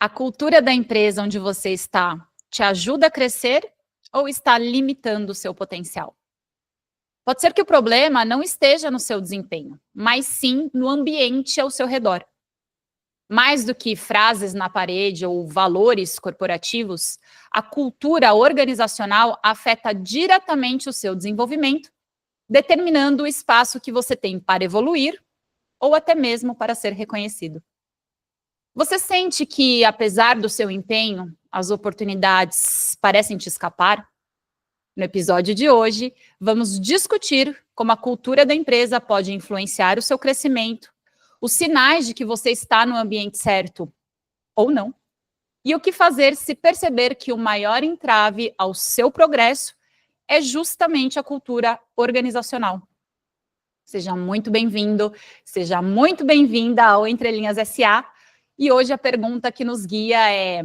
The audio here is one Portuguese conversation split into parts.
A cultura da empresa onde você está te ajuda a crescer ou está limitando o seu potencial? Pode ser que o problema não esteja no seu desempenho, mas sim no ambiente ao seu redor. Mais do que frases na parede ou valores corporativos, a cultura organizacional afeta diretamente o seu desenvolvimento, determinando o espaço que você tem para evoluir ou até mesmo para ser reconhecido. Você sente que, apesar do seu empenho, as oportunidades parecem te escapar? No episódio de hoje, vamos discutir como a cultura da empresa pode influenciar o seu crescimento, os sinais de que você está no ambiente certo ou não, e o que fazer se perceber que o maior entrave ao seu progresso é justamente a cultura organizacional. Seja muito bem-vindo, seja muito bem-vinda ao Entre Linhas SA. E hoje a pergunta que nos guia é: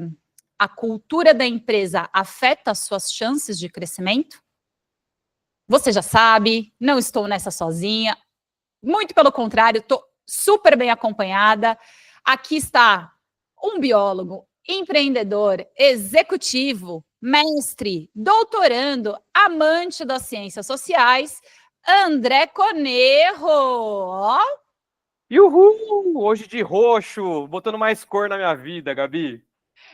a cultura da empresa afeta as suas chances de crescimento? Você já sabe, não estou nessa sozinha. Muito pelo contrário, estou super bem acompanhada. Aqui está um biólogo, empreendedor, executivo, mestre, doutorando, amante das ciências sociais, André Conerro. Ó. Uhul! Hoje de roxo, botando mais cor na minha vida, Gabi.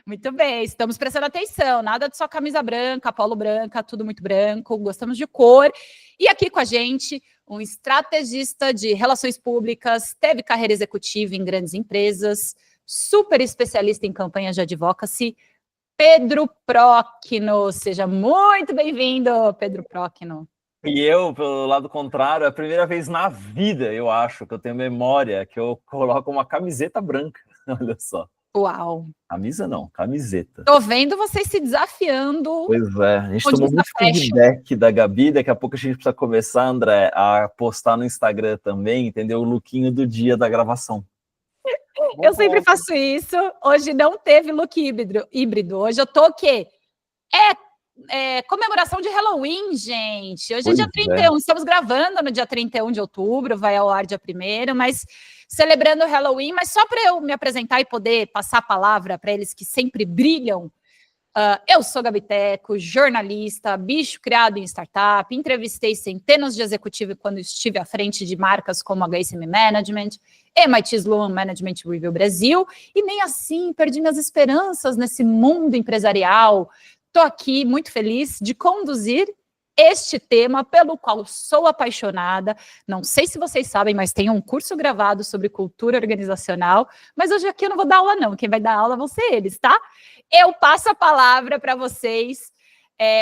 Muito bem, estamos prestando atenção, nada de só camisa branca, polo branca, tudo muito branco, gostamos de cor. E aqui com a gente, um estrategista de relações públicas, teve carreira executiva em grandes empresas, super especialista em campanhas de advocacy, Pedro Próquino. Seja muito bem-vindo, Pedro Próquino. E eu, pelo lado contrário, é a primeira vez na vida, eu acho, que eu tenho memória, que eu coloco uma camiseta branca. Olha só. Uau. Camisa não, camiseta. Tô vendo vocês se desafiando. Pois é, a gente tomou muito feedback da Gabi, daqui a pouco a gente precisa começar, André, a postar no Instagram também, entendeu? O lookinho do dia da gravação. Eu sempre faço isso, hoje não teve look híbrido. Hoje eu tô o quê? Comemoração de Halloween, gente. Hoje é dia 31, estamos gravando no dia 31 de outubro, vai ao ar dia 1º, mas celebrando o Halloween, mas só para eu me apresentar e poder passar a palavra para eles que sempre brilham. Eu sou Gabi Teco, jornalista, bicho criado em startup, entrevistei centenas de executivos quando estive à frente de marcas como a HSM Management, MIT Sloan Management Review Brasil, e nem assim perdi minhas esperanças nesse mundo empresarial. Estou aqui muito feliz de conduzir este tema pelo qual sou apaixonada. Não sei se vocês sabem, mas tem um curso gravado sobre cultura organizacional, mas hoje aqui eu não vou dar aula não, quem vai dar aula vão ser eles, tá? Eu passo a palavra para vocês,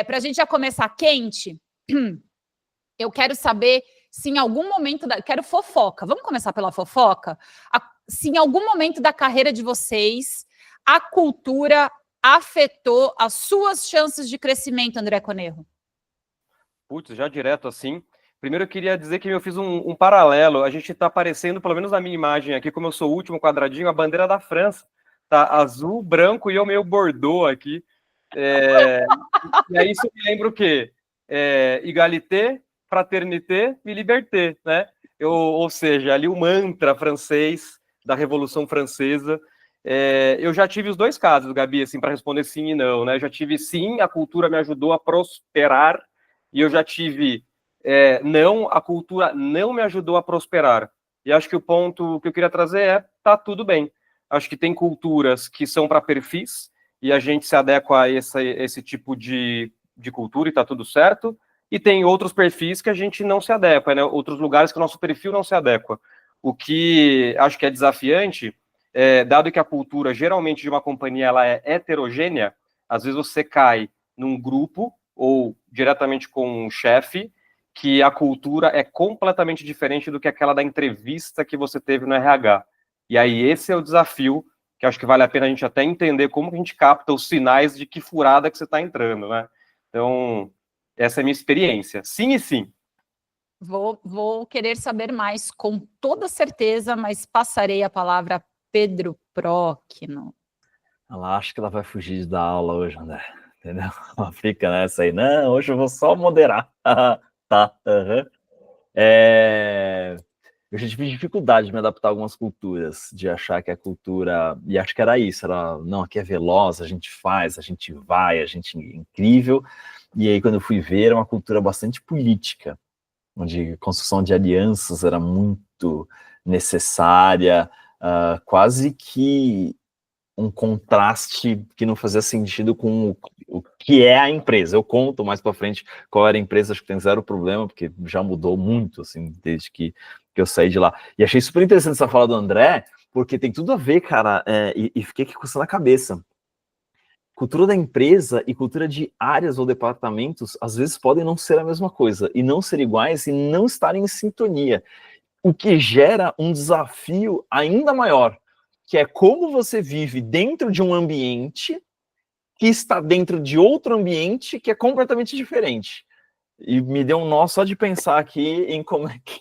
para a gente já começar quente. Eu quero saber se em algum momento, quero fofoca, vamos começar pela fofoca? Se em algum momento da carreira de vocês, a cultura afetou as suas chances de crescimento, André Conerro? Putz, já direto assim. Primeiro eu queria dizer que eu fiz um paralelo. A gente está aparecendo, pelo menos na minha imagem aqui, como eu sou o último quadradinho, a bandeira da França. Tá azul, branco e eu meio bordô aqui. E aí isso me lembra o quê? Égalité, fraternité e liberté, né? Ou seja, ali o mantra francês da Revolução Francesa. Eu já tive os dois casos, Gabi, assim, para responder sim e não, né? Eu já tive sim, a cultura me ajudou a prosperar, e eu já tive não, a cultura não me ajudou a prosperar. E acho que o ponto que eu queria trazer tá tudo bem. Acho que tem culturas que são para perfis, e a gente se adequa a esse tipo de cultura e tá tudo certo, e tem outros perfis que a gente não se adequa, né? Outros lugares que o nosso perfil não se adequa. O que acho que é desafiante, dado que a cultura geralmente de uma companhia ela é heterogênea, às vezes você cai num grupo ou diretamente com um chefe que a cultura é completamente diferente do que aquela da entrevista que você teve no RH. E aí esse é o desafio que acho que vale a pena a gente até entender como a gente capta os sinais de que furada que você está entrando, né? Então, essa é a minha experiência. Sim e sim. Vou querer saber mais, com toda certeza, mas passarei a palavra a Pedro Próquino. Ela acha que ela vai fugir da aula hoje, André. Entendeu? Ela fica nessa aí. Não, hoje eu vou só moderar. Tá. eu já tive dificuldade de me adaptar a algumas culturas, de achar que a cultura, e acho que era isso, era, não, aqui é veloz, a gente faz, a gente vai, a gente é incrível, e aí quando eu fui ver, era uma cultura bastante política, onde a construção de alianças era muito necessária, quase que um contraste que não fazia sentido com o que é a empresa. Eu conto mais para frente qual era a empresa, acho que tem zero problema, porque já mudou muito, assim, desde que eu saí de lá. E achei super interessante essa fala do André, porque tem tudo a ver, cara, e fiquei aqui coçando a cabeça. Cultura da empresa e cultura de áreas ou departamentos, às vezes, podem não ser a mesma coisa, e não ser iguais, e não estarem em sintonia, o que gera um desafio ainda maior, que é como você vive dentro de um ambiente que está dentro de outro ambiente que é completamente diferente. E me deu um nó só de pensar aqui em como é que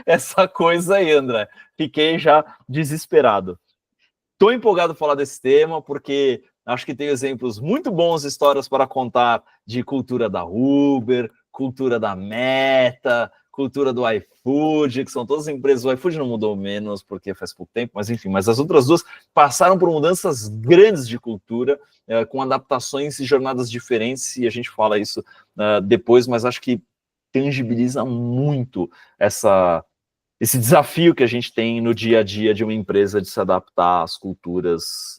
essa coisa aí, André. Fiquei já desesperado. Estou empolgado para falar desse tema, porque acho que tem exemplos muito bons, histórias para contar de cultura da Uber, cultura da Meta, cultura do iFood, que são todas empresas. O iFood não mudou menos, porque faz pouco tempo, mas enfim, mas as outras duas passaram por mudanças grandes de cultura, com adaptações e jornadas diferentes, e a gente fala isso depois, mas acho que tangibiliza muito esse desafio que a gente tem no dia a dia de uma empresa de se adaptar às culturas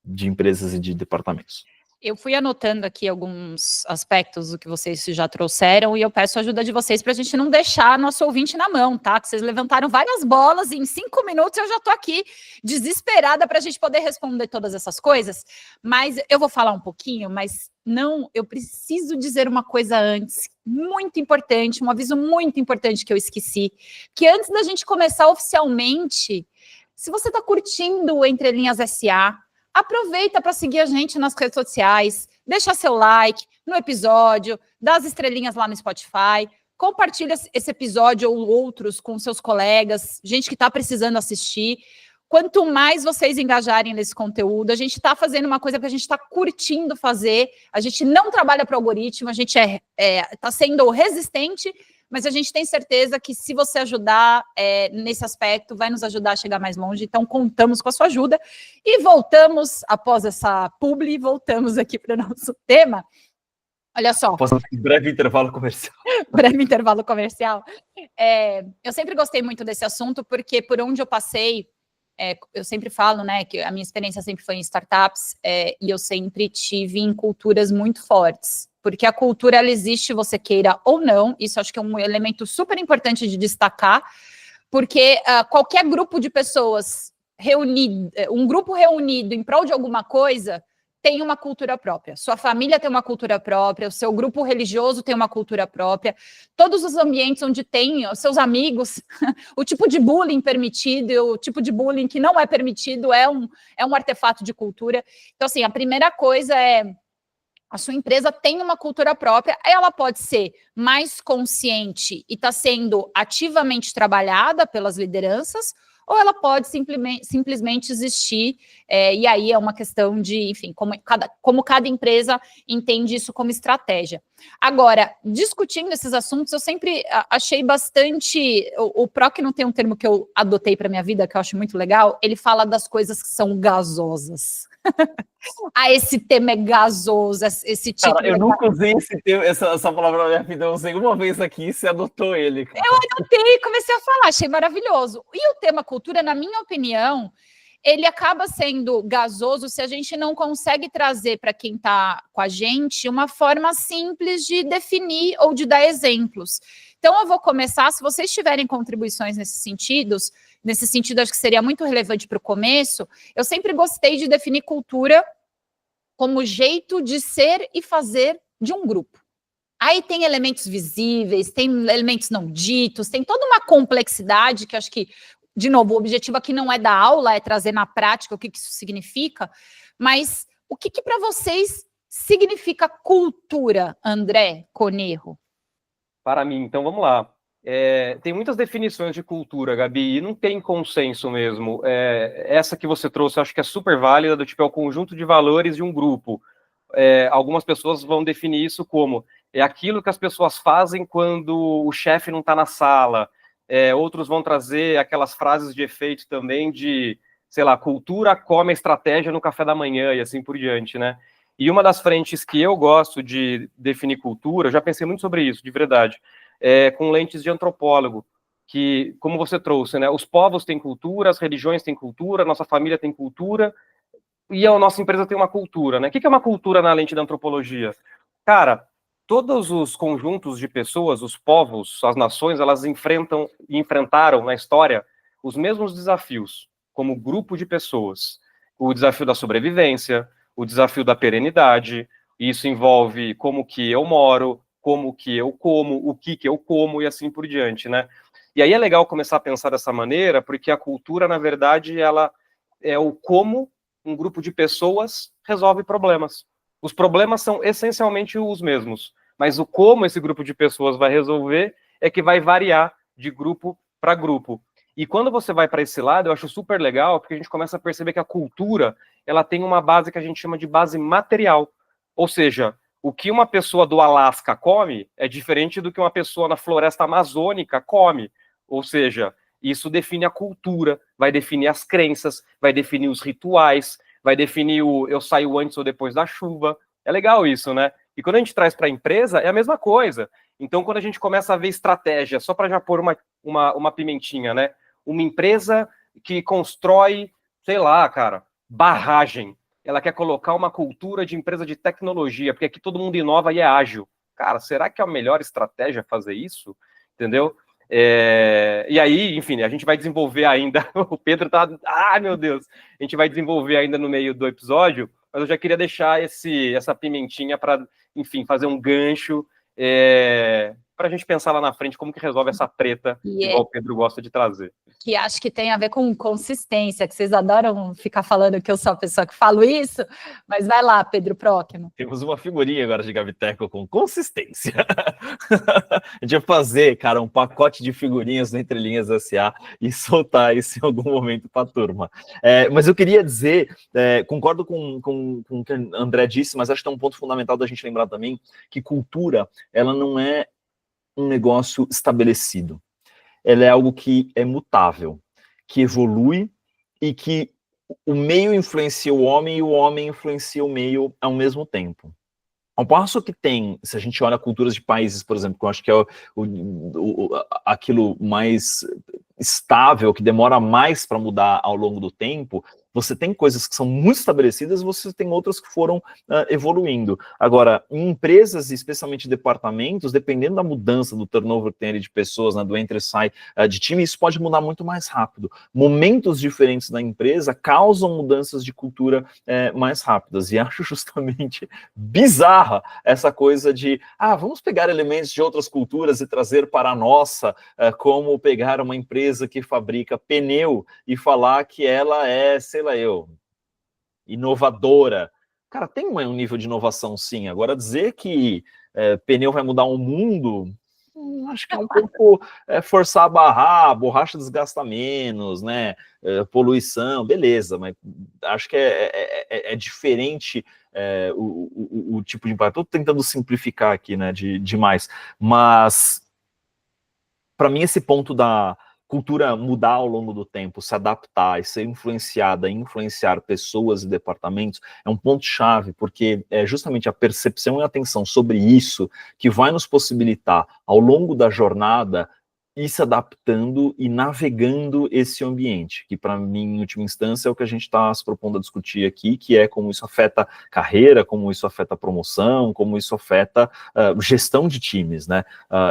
de empresas e de departamentos. Eu fui anotando aqui alguns aspectos do que vocês já trouxeram e eu peço a ajuda de vocês para a gente não deixar nosso ouvinte na mão, tá? Que vocês levantaram várias bolas e em 5 minutos eu já estou aqui desesperada para a gente poder responder todas essas coisas. Mas eu vou falar um pouquinho, mas não, eu preciso dizer uma coisa antes, muito importante, um aviso muito importante que eu esqueci, que antes da gente começar oficialmente, se você está curtindo o Entre Linhas SA, aproveita para seguir a gente nas redes sociais, deixa seu like no episódio, dá as estrelinhas lá no Spotify, compartilha esse episódio ou outros com seus colegas, gente que está precisando assistir. Quanto mais vocês engajarem nesse conteúdo, a gente está fazendo uma coisa que a gente está curtindo fazer, a gente não trabalha para o algoritmo, a gente está sendo resistente, mas a gente tem certeza que se você ajudar nesse aspecto, vai nos ajudar a chegar mais longe. Então, contamos com a sua ajuda. E voltamos, após essa publi, voltamos aqui para o nosso tema. Olha só. Breve intervalo comercial. Breve intervalo comercial. Eu sempre gostei muito desse assunto, porque por onde eu passei, eu sempre falo, né, que a minha experiência sempre foi em startups, e eu sempre tive em culturas muito fortes. Porque a cultura, ela existe, você queira ou não, isso acho que é um elemento super importante de destacar, porque qualquer grupo de pessoas reunido, um grupo reunido em prol de alguma coisa, tem uma cultura própria. Sua família tem uma cultura própria, o seu grupo religioso tem uma cultura própria, todos os ambientes onde tem os seus amigos, o tipo de bullying permitido, o tipo de bullying que não é permitido é um artefato de cultura. Então, assim, a primeira coisa é a sua empresa tem uma cultura própria, ela pode ser mais consciente e está sendo ativamente trabalhada pelas lideranças, ou ela pode simplesmente existir, e aí é uma questão de, enfim, como cada empresa entende isso como estratégia. Agora, discutindo esses assuntos, eu sempre achei bastante... O PROC não tem um termo que eu adotei para minha vida, que eu acho muito legal, ele fala das coisas que são gasosas. Esse tema é gasoso, esse tipo... Cara, eu nunca usei essa palavra na minha vida, eu usei uma vez aqui e você adotou ele. Cara. Eu adotei e comecei a falar, achei maravilhoso. E o tema cultura, na minha opinião, ele acaba sendo gasoso se a gente não consegue trazer para quem está com a gente uma forma simples de definir ou de dar exemplos. Então, eu vou começar, se vocês tiverem contribuições nesse sentido, acho que seria muito relevante para o começo, eu sempre gostei de definir cultura como jeito de ser e fazer de um grupo. Aí tem elementos visíveis, tem elementos não ditos, tem toda uma complexidade que acho que, de novo, o objetivo aqui não é dar aula, é trazer na prática o que isso significa, mas o que para vocês significa cultura, André Conerro? Para mim, então vamos lá. Tem muitas definições de cultura, Gabi, e não tem consenso mesmo. Essa que você trouxe, eu acho que é super válida, do tipo, é o conjunto de valores de um grupo. Algumas pessoas vão definir isso como aquilo que as pessoas fazem quando o chefe não está na sala, outros vão trazer aquelas frases de efeito também de, sei lá, cultura come a estratégia no café da manhã e assim por diante, né? E uma das frentes que eu gosto de definir cultura, eu já pensei muito sobre isso, de verdade, com lentes de antropólogo, que, como você trouxe, né, os povos têm cultura, as religiões têm cultura, a nossa família tem cultura, e a nossa empresa tem uma cultura, né? O que é uma cultura na lente da antropologia? Cara, todos os conjuntos de pessoas, os povos, as nações, elas enfrentaram na história os mesmos desafios, como grupo de pessoas. O desafio da sobrevivência, o desafio da perenidade, isso envolve como que eu moro, como que eu como, o que eu como e assim por diante, né? E aí é legal começar a pensar dessa maneira, porque a cultura, na verdade, ela é o como um grupo de pessoas resolve problemas. Os problemas são essencialmente os mesmos, mas o como esse grupo de pessoas vai resolver é que vai variar de grupo para grupo. E quando você vai para esse lado, eu acho super legal, porque a gente começa a perceber que a cultura, ela tem uma base que a gente chama de base material. Ou seja, o que uma pessoa do Alasca come é diferente do que uma pessoa na floresta amazônica come. Ou seja, isso define a cultura, vai definir as crenças, vai definir os rituais, vai definir o eu saio antes ou depois da chuva. É legal isso, né? E quando a gente traz para a empresa, é a mesma coisa. Então, quando a gente começa a ver estratégia, só para já pôr uma pimentinha, né? Uma empresa que constrói, sei lá, cara, barragem. Ela quer colocar uma cultura de empresa de tecnologia, porque aqui todo mundo inova e é ágil. Cara, será que é a melhor estratégia fazer isso? Entendeu? E aí, enfim, a gente vai desenvolver ainda, o Pedro tá, meu Deus, a gente vai desenvolver ainda no meio do episódio, mas eu já queria deixar essa pimentinha para, enfim, fazer um gancho para a gente pensar lá na frente como que resolve essa treta, igual o Pedro gosta de trazer. Que acho que tem a ver com consistência, que vocês adoram ficar falando que eu sou a pessoa que falo isso, mas vai lá, Pedro Próquimo. Temos uma figurinha agora de Gaviteco com consistência. A gente vai fazer, cara, um pacote de figurinhas no Entre Linhas SA e soltar isso em algum momento para a turma. Mas eu queria dizer, concordo com o que o André disse, mas acho que é um ponto fundamental da gente lembrar também que cultura, ela não é um negócio estabelecido. Ela é algo que é mutável, que evolui e que o meio influencia o homem e o homem influencia o meio ao mesmo tempo. Ao passo que tem, se a gente olha culturas de países, por exemplo, que eu acho que é aquilo mais estável, que demora mais para mudar ao longo do tempo, você tem coisas que são muito estabelecidas, você tem outras que foram evoluindo. Agora, em empresas, especialmente departamentos, dependendo da mudança do turnover que tem ali de pessoas, né, do entra e sai de time, isso pode mudar muito mais rápido. Momentos diferentes da empresa causam mudanças de cultura mais rápidas, e acho justamente bizarra essa coisa de, vamos pegar elementos de outras culturas e trazer para a nossa, como pegar uma empresa que fabrica pneu e falar que ela é, sei lá eu, inovadora. Cara, tem um nível de inovação, sim. Agora, dizer que pneu vai mudar o mundo, acho que é um pouco forçar a barrar, a borracha desgasta menos, né? Poluição, beleza, mas acho que é diferente o tipo de impacto. Estou tentando simplificar aqui, né, demais, mas para mim esse ponto da cultura mudar ao longo do tempo, se adaptar e ser influenciada, influenciar pessoas e departamentos, é um ponto-chave, porque é justamente a percepção e a atenção sobre isso que vai nos possibilitar, ao longo da jornada, ir se adaptando e navegando esse ambiente, que para mim, em última instância, é o que a gente está se propondo a discutir aqui, que é como isso afeta carreira, como isso afeta promoção, como isso afeta gestão de times, né,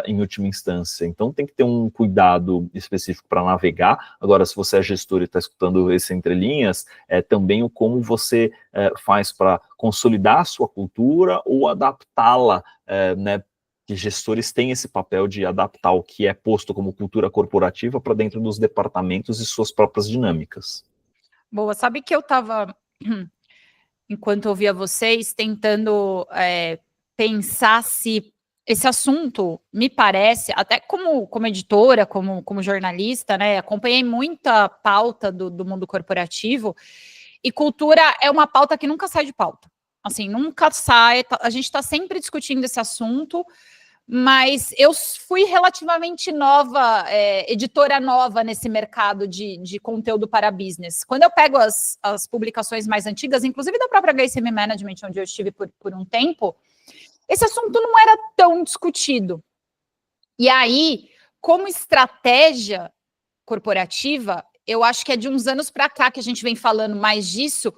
em última instância. Então tem que ter um cuidado específico para navegar. Agora, se você é gestor e está escutando esse Entre Linhas, também o como você faz para consolidar a sua cultura ou adaptá-la, né, que gestores têm esse papel de adaptar o que é posto como cultura corporativa para dentro dos departamentos e suas próprias dinâmicas. Boa, sabe que eu estava, enquanto ouvia vocês, tentando pensar se esse assunto, me parece, até como editora, como jornalista, né, acompanhei muita pauta do mundo corporativo, e cultura é uma pauta que nunca sai de pauta. Assim, nunca sai, a gente está sempre discutindo esse assunto, mas eu fui relativamente nova, editora nova nesse mercado de conteúdo para business. Quando eu pego as publicações mais antigas, inclusive da própria HSM Management, onde eu estive por um tempo, esse assunto não era tão discutido. E aí, como estratégia corporativa, eu acho que é de uns anos para cá que a gente vem falando mais disso.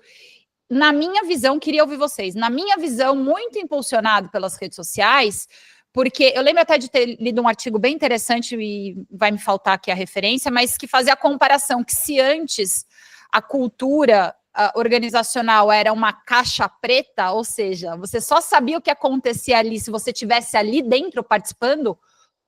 Na minha visão, queria ouvir vocês, na minha visão, muito impulsionado pelas redes sociais, porque eu lembro até de ter lido um artigo bem interessante, e vai me faltar aqui a referência, mas que fazia a comparação que se antes a cultura organizacional era uma caixa preta, ou seja, você só sabia o que acontecia ali se você estivesse ali dentro participando,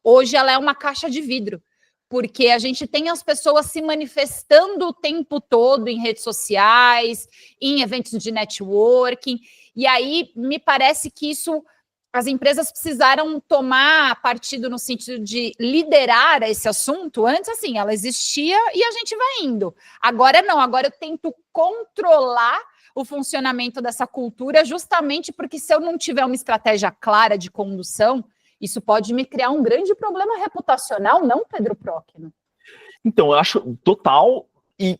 hoje ela é uma caixa de vidro, porque a gente tem as pessoas se manifestando o tempo todo em redes sociais, em eventos de networking, e aí me parece que isso... As empresas precisaram tomar partido no sentido de liderar esse assunto. Antes, assim, ela existia e a gente vai indo. Agora não, agora eu tento controlar o funcionamento dessa cultura, justamente porque se eu não tiver uma estratégia clara de condução, isso pode me criar um grande problema reputacional, não, Pedro Próquino? Então, eu acho total, e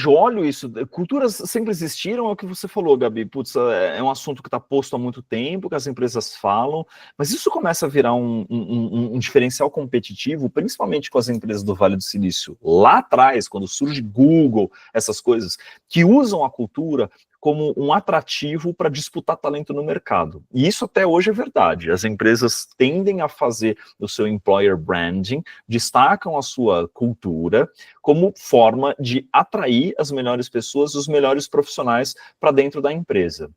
olho isso, culturas sempre existiram, é o que você falou, Gabi, putz, é um assunto que está posto há muito tempo, que as empresas falam, mas isso começa a virar um diferencial competitivo, principalmente com as empresas do Vale do Silício, lá atrás, quando surge Google, essas coisas, que usam a cultura como um atrativo para disputar talento no mercado. E isso até hoje é verdade. As empresas tendem a fazer o seu employer branding, destacam a sua cultura como forma de atrair as melhores pessoas, os melhores profissionais para dentro da empresa.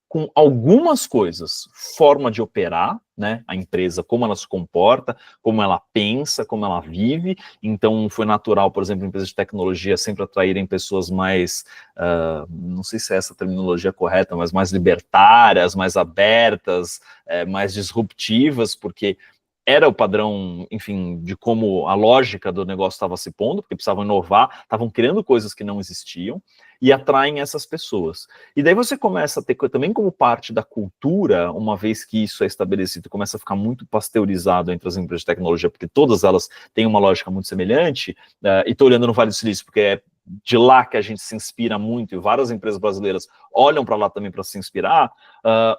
Com algumas coisas, forma de operar, né, a empresa, como ela se comporta, como ela pensa, como ela vive. Então, foi natural, por exemplo, empresas de tecnologia sempre atraírem pessoas mais, não sei se é essa terminologia correta, mas mais libertárias, mais abertas, mais disruptivas, porque era o padrão, enfim, de como a lógica do negócio estava se pondo, porque precisavam inovar, estavam criando coisas que não existiam, e atraem essas pessoas. E daí você começa a ter também como parte da cultura, uma vez que isso é estabelecido, começa a ficar muito pasteurizado entre as empresas de tecnologia, porque todas elas têm uma lógica muito semelhante, e estou olhando no Vale do Silício, porque é de lá que a gente se inspira muito, e várias empresas brasileiras olham para lá também para se inspirar,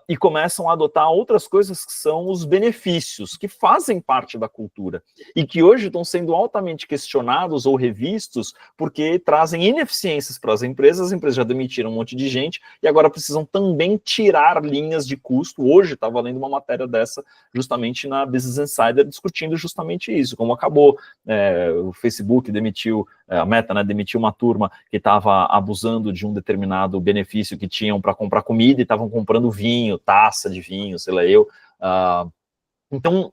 e começam a adotar outras coisas que são os benefícios, que fazem parte da cultura, e que hoje estão sendo altamente questionados ou revistos, porque trazem ineficiências para as empresas já demitiram um monte de gente, e agora precisam também tirar linhas de custo. Hoje estava lendo uma matéria dessa, justamente na Business Insider, discutindo justamente isso, como acabou, o Facebook demitiu, a Meta, né, demitiu uma turma que estava abusando de um determinado benefício que tinham para comprar comida e estavam comprando vinho, taça de vinho, sei lá eu. Então,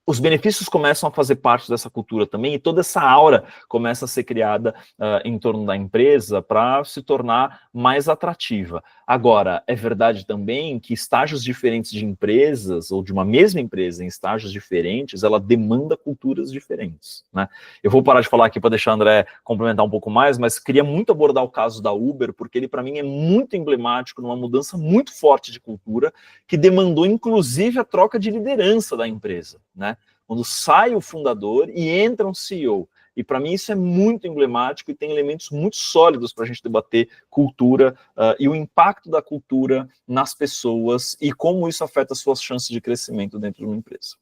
os benefícios começam a fazer parte dessa cultura também, e toda essa aura começa a ser criada em torno da empresa para se tornar mais atrativa. Agora, é verdade também que estágios diferentes de empresas, ou de uma mesma empresa em estágios diferentes, ela demanda culturas diferentes, né? Eu vou parar de falar aqui para deixar o André complementar um pouco mais, mas queria muito abordar o caso da Uber, porque ele, para mim, é muito emblemático numa mudança muito forte de cultura, que demandou, inclusive, a troca de liderança da empresa, né? Quando sai o fundador e entra um CEO. E para mim isso é muito emblemático e tem elementos muito sólidos para a gente debater cultura e o impacto da cultura nas pessoas e como isso afeta as suas chances de crescimento dentro de uma empresa.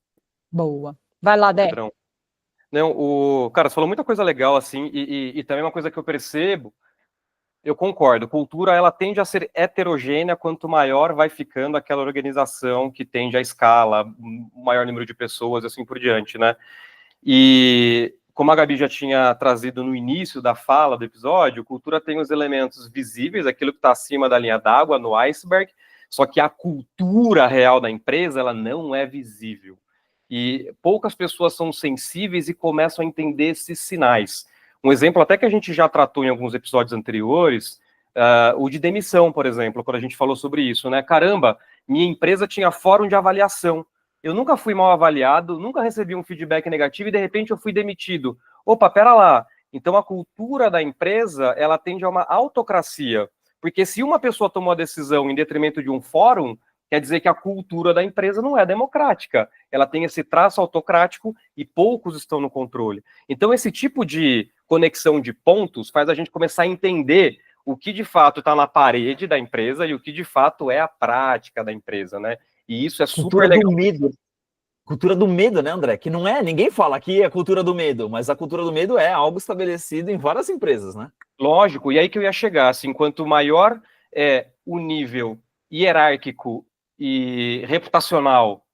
Boa. Vai lá, Dé. Não, cara, você falou muita coisa legal, assim, e também uma coisa que eu percebo, eu concordo, cultura ela tende a ser heterogênea quanto maior vai ficando aquela organização que tende a escala, um maior número de pessoas, assim por diante, né? E como a Gabi já tinha trazido no início da fala do episódio, cultura tem os elementos visíveis, aquilo que está acima da linha d'água, no iceberg, só que a cultura real da empresa, ela não é visível. E poucas pessoas são sensíveis e começam a entender esses sinais. Um exemplo até que a gente já tratou em alguns episódios anteriores, o de demissão, por exemplo, quando a gente falou sobre isso, né? Caramba, minha empresa tinha fórum de avaliação. Eu nunca fui mal avaliado, nunca recebi um feedback negativo e, de repente, eu fui demitido. Opa, pera lá. Então, a cultura da empresa, ela tende a uma autocracia. Porque se uma pessoa tomou a decisão em detrimento de um fórum, quer dizer que a cultura da empresa não é democrática. Ela tem esse traço autocrático e poucos estão no controle. Então, esse tipo de conexão de pontos faz a gente começar a entender o que de fato está na parede da empresa e o que de fato é a prática da empresa, né? E isso é super legal. Cultura do medo, né, André? Que não é, ninguém fala aqui é cultura do medo, mas a cultura do medo é algo estabelecido em várias empresas, né? Lógico, e aí que eu ia chegar, assim, quanto maior é o nível hierárquico e reputacional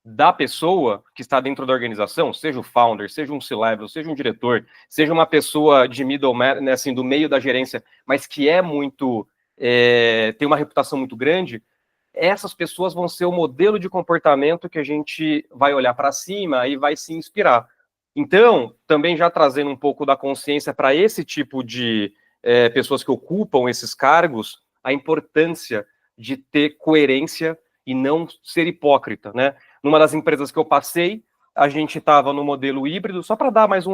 da pessoa que está dentro da organização, seja o founder, seja um C-level, seja um diretor, seja uma pessoa de middle, né, assim, do meio da gerência, mas que é muito, tem uma reputação muito grande, essas pessoas vão ser o modelo de comportamento que a gente vai olhar para cima e vai se inspirar. Então, também já trazendo um pouco da consciência para esse tipo de pessoas que ocupam esses cargos, a importância de ter coerência e não ser hipócrita, né? Numa das empresas que eu passei, a gente estava no modelo híbrido, só para dar mais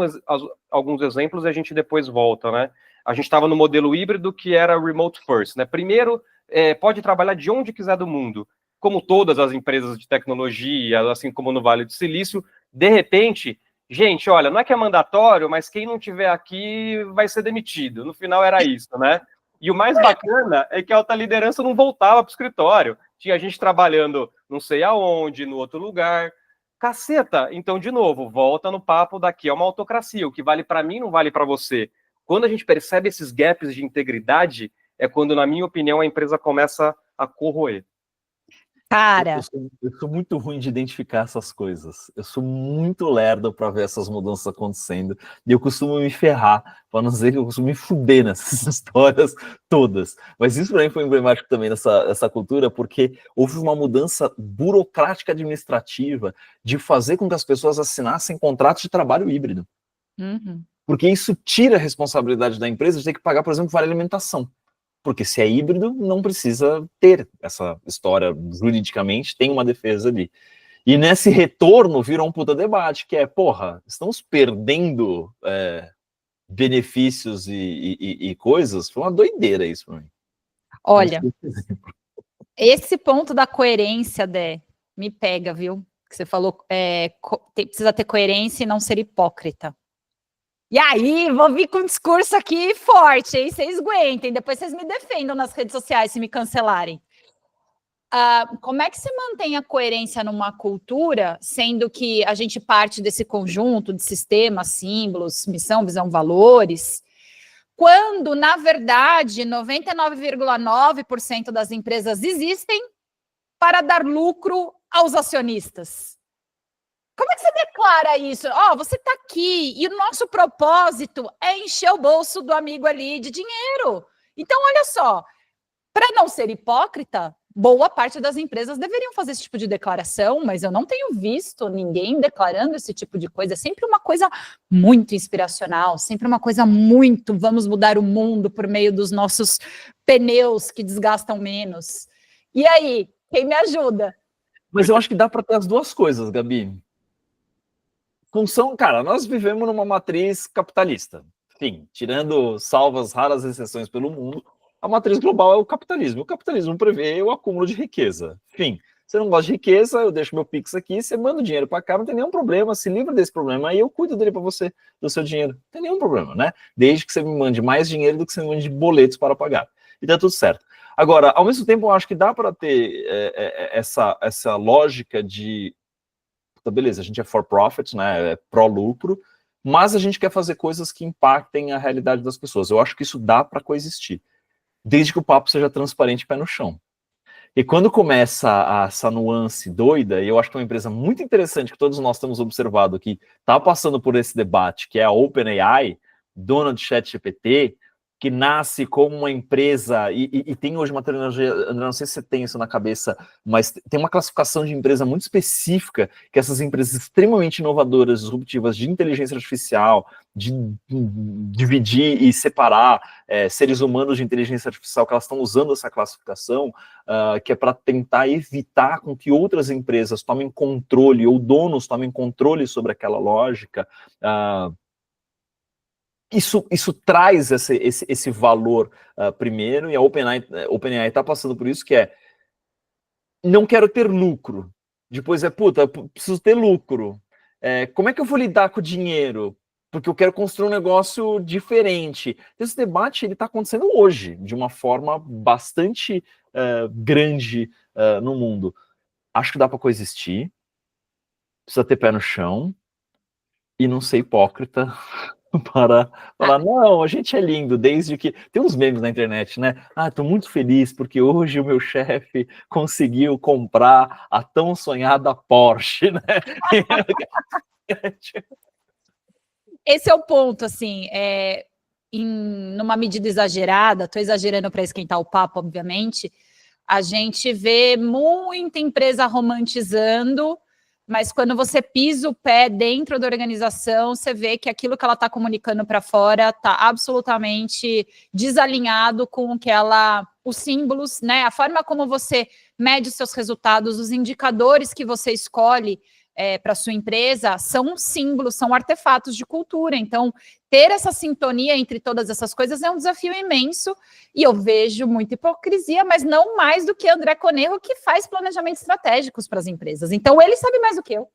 alguns exemplos e a gente depois volta, né? A gente estava no modelo híbrido que era remote first, né? Primeiro, pode trabalhar de onde quiser do mundo. Como todas as empresas de tecnologia, assim como no Vale do Silício, de repente, gente, olha, não é que é mandatório, mas quem não tiver aqui vai ser demitido. No final era isso, né? E o mais bacana é que a alta liderança não voltava para o escritório. Tinha gente trabalhando não sei aonde, no outro lugar. Caceta! Então, de novo, volta no papo daqui é uma autocracia. O que vale para mim não vale para você. Quando a gente percebe esses gaps de integridade, é quando, na minha opinião, a empresa começa a corroer. Cara, Eu sou muito ruim de identificar essas coisas. Eu sou muito lerdo para ver essas mudanças acontecendo. E eu costumo me ferrar, para não dizer que eu costumo me fuder nessas histórias todas. Mas isso para mim foi emblemático também nessa cultura, porque houve uma mudança burocrática administrativa de fazer com que as pessoas assinassem contratos de trabalho híbrido. Porque isso tira a responsabilidade da empresa de ter que pagar, por exemplo, vale alimentação. Porque se é híbrido, não precisa ter essa história juridicamente, tem uma defesa ali. E nesse retorno virou um puta debate, que é, porra, estamos perdendo benefícios e coisas? Foi uma doideira isso pra mim. Olha, esse ponto da coerência, Dé, me pega, viu? Que você falou, precisa ter coerência e não ser hipócrita. E aí, vou vir com um discurso aqui forte, hein? Vocês aguentem, depois vocês me defendam nas redes sociais se me cancelarem. Como é que se mantém a coerência numa cultura, sendo que a gente parte desse conjunto de sistemas, símbolos, missão, visão, valores, quando, na verdade, 99,9% das empresas existem para dar lucro aos acionistas? Como é que você declara isso? Você está aqui e o nosso propósito é encher o bolso do amigo ali de dinheiro. Então, olha só, para não ser hipócrita, boa parte das empresas deveriam fazer esse tipo de declaração, mas eu não tenho visto ninguém declarando esse tipo de coisa. É sempre uma coisa muito inspiracional, sempre uma coisa muito vamos mudar o mundo por meio dos nossos pneus que desgastam menos. E aí, quem me ajuda? Mas eu acho que dá para ter as duas coisas, Gabi. Cara, nós vivemos numa matriz capitalista. Enfim, tirando salvas raras exceções pelo mundo, a matriz global é o capitalismo. O capitalismo prevê o acúmulo de riqueza. Enfim, você não gosta de riqueza, eu deixo meu Pix aqui, você manda o dinheiro para cá, não tem nenhum problema, se livra desse problema, aí eu cuido dele para você, do seu dinheiro. Não tem nenhum problema, né? Desde que você me mande mais dinheiro do que você me mande boletos para pagar. E dá tudo certo. Agora, ao mesmo tempo, eu acho que dá para ter essa lógica de beleza, a gente é for profit, né, é pró-lucro, mas a gente quer fazer coisas que impactem a realidade das pessoas. Eu acho que isso dá para coexistir, desde que o papo seja transparente e pé no chão. E quando começa essa nuance doida, e eu acho que é uma empresa muito interessante que todos nós temos observado aqui, está passando por esse debate, que é a OpenAI, dona do ChatGPT, que nasce como uma empresa, e tem hoje uma terminologia, André, não sei se você tem isso na cabeça, mas tem uma classificação de empresa muito específica, que essas empresas extremamente inovadoras, disruptivas, de inteligência artificial, de dividir e separar seres humanos de inteligência artificial, que elas estão usando essa classificação, que é para tentar evitar com que outras empresas tomem controle, ou donos tomem controle sobre aquela lógica. Isso traz esse valor primeiro, e a OpenAI está passando por isso, que é não quero ter lucro. Depois puta, eu preciso ter lucro. Como é que eu vou lidar com o dinheiro? Porque eu quero construir um negócio diferente. Esse debate ele está acontecendo hoje, de uma forma bastante grande no mundo. Acho que dá para coexistir, precisa ter pé no chão e não ser hipócrita para falar, não, a gente é lindo, desde que... Tem uns memes na internet, né? Tô muito feliz porque hoje o meu chefe conseguiu comprar a tão sonhada Porsche, né? Esse é o ponto, assim, numa medida exagerada, estou exagerando para esquentar o papo, obviamente, a gente vê muita empresa romantizando, mas quando você pisa o pé dentro da organização, você vê que aquilo que ela está comunicando para fora está absolutamente desalinhado com o que os símbolos, né? A forma como você mede os seus resultados, os indicadores que você escolhe para sua empresa são símbolos, são artefatos de cultura. Então, ter essa sintonia entre todas essas coisas é um desafio imenso, e eu vejo muita hipocrisia, mas não mais do que André Conero, que faz planejamentos estratégicos para as empresas. Então, ele sabe mais do que eu.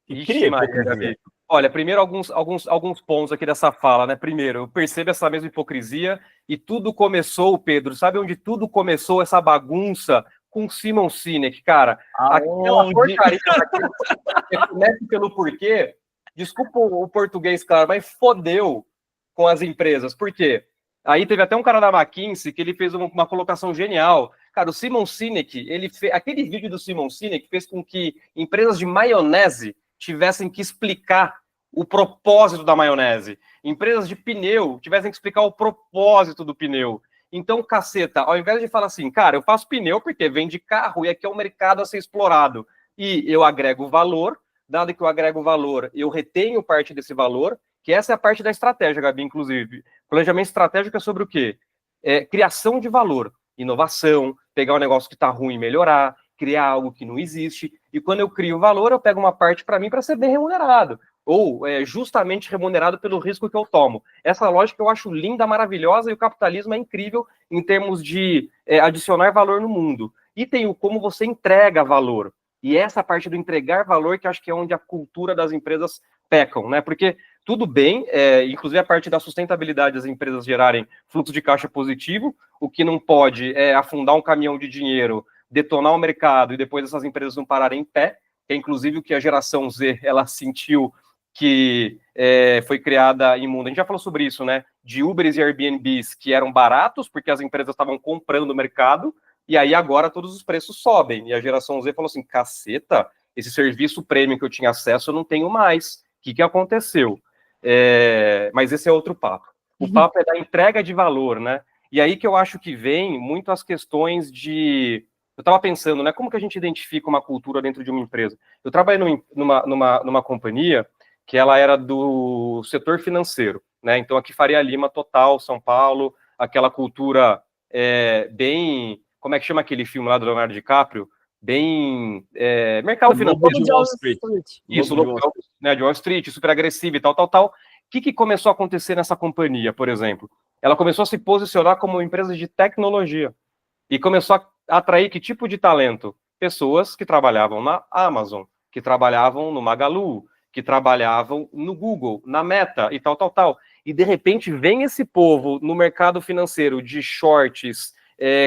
Ixi, Maria, Gabi. Olha, primeiro alguns pontos aqui dessa fala, né? Primeiro, eu percebo essa mesma hipocrisia, e tudo começou, Pedro, sabe onde tudo começou, essa bagunça? Com Simon Sinek, cara. Aquela porcaria que começa pelo porquê, desculpa o português, claro, mas fodeu com as empresas. Por quê? Aí teve até um cara da McKinsey que ele fez uma colocação genial. Cara, o Simon Sinek, aquele vídeo do Simon Sinek fez com que empresas de maionese tivessem que explicar o propósito da maionese. Empresas de pneu tivessem que explicar o propósito do pneu. Então, caceta, ao invés de falar assim, cara, eu faço pneu porque vende carro e aqui é um mercado a ser explorado e eu agrego valor, dado que eu agrego valor, eu retenho parte desse valor, que essa é a parte da estratégia, Gabi, inclusive. Planejamento estratégico é sobre o quê? Criação de valor, inovação, pegar um negócio que está ruim e melhorar, criar algo que não existe, e quando eu crio valor, eu pego uma parte para mim para ser bem remunerado, ou justamente remunerado pelo risco que eu tomo. Essa lógica eu acho linda, maravilhosa, e o capitalismo é incrível em termos de adicionar valor no mundo. E tem o como você entrega valor. E essa parte do entregar valor que eu acho que é onde a cultura das empresas pecam, né? Porque tudo bem, inclusive a parte da sustentabilidade das empresas gerarem fluxo de caixa positivo, o que não pode é afundar um caminhão de dinheiro, detonar o mercado e depois essas empresas não pararem em pé, que é inclusive o que a geração Z, ela sentiu que foi criada em mundo. A gente já falou sobre isso, né? De Ubers e Airbnbs que eram baratos porque as empresas estavam comprando no mercado, e aí agora todos os preços sobem. E a geração Z falou assim, caceta, esse serviço premium que eu tinha acesso eu não tenho mais. O que aconteceu? Mas esse é outro papo. O papo é da entrega de valor, né? E aí que eu acho que vem muito as questões de... Eu estava pensando, né? Como que a gente identifica uma cultura dentro de uma empresa? Eu trabalhei numa companhia que ela era do setor financeiro, né? Então, aqui Faria Lima, total, São Paulo, aquela cultura bem... Como é que chama aquele filme lá do Leonardo DiCaprio? Bem... mercado financeiro. De Wall Street. Isso, local, né, de Wall Street, super agressivo e tal. O que começou a acontecer nessa companhia, por exemplo? Ela começou a se posicionar como uma empresa de tecnologia e começou a atrair que tipo de talento? Pessoas que trabalhavam na Amazon, que trabalhavam no Magalu, que trabalhavam no Google, na Meta e tal. E, de repente, vem esse povo no mercado financeiro de shorts,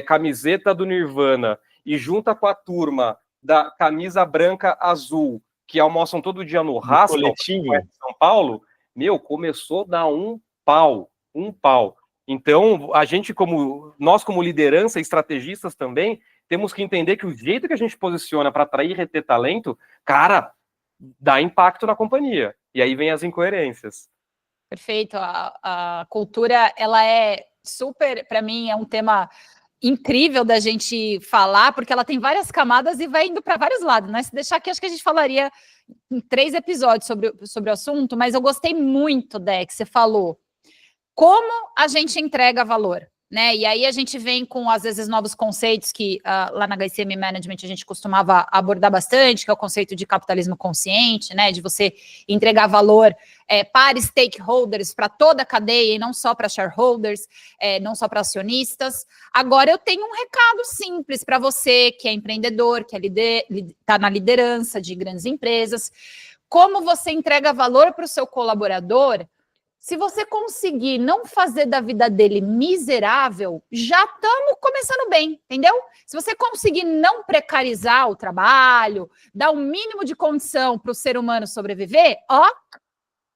camiseta do Nirvana, e junta com a turma da camisa branca azul, que almoçam todo dia no Rascal, em São Paulo, começou a dar um pau. Então, nós como liderança, estrategistas também, temos que entender que o jeito que a gente posiciona para atrair e reter talento, cara, dá impacto na companhia. E aí vem as incoerências. Perfeito. A cultura, ela é super, para mim, é um tema incrível da gente falar, porque ela tem várias camadas e vai indo para vários lados, né? Se deixar aqui, acho que a gente falaria em 3 episódios sobre o assunto, mas eu gostei muito, Dé, que você falou. Como a gente entrega valor, né? E aí a gente vem com, às vezes, novos conceitos que lá na HCM Management a gente costumava abordar bastante, que é o conceito de capitalismo consciente, né? De você entregar valor para stakeholders, para toda a cadeia, e não só para shareholders, não só para acionistas. Agora eu tenho um recado simples para você, que é empreendedor, que está na liderança de grandes empresas. Como você entrega valor para o seu colaborador? Se você conseguir não fazer da vida dele miserável, já estamos começando bem, entendeu? Se você conseguir não precarizar o trabalho, dar o mínimo de condição para o ser humano sobreviver, ó,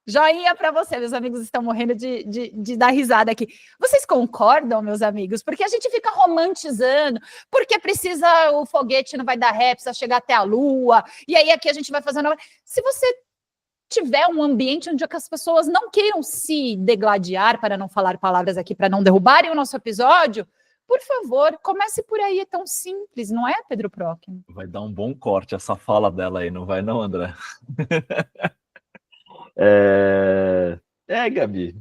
joinha para você. Meus amigos estão morrendo de dar risada aqui. Vocês concordam, meus amigos? Porque a gente fica romantizando, porque precisa, o foguete não vai dar ré, precisa chegar até a lua, e aí aqui a gente vai fazendo... Se você tiver um ambiente onde as pessoas não queiram se degladiar, para não falar palavras aqui, para não derrubarem o nosso episódio, por favor, comece por aí, é tão simples, não é, Pedro Procchio? Vai dar um bom corte essa fala dela aí, não vai não, André? Gabi,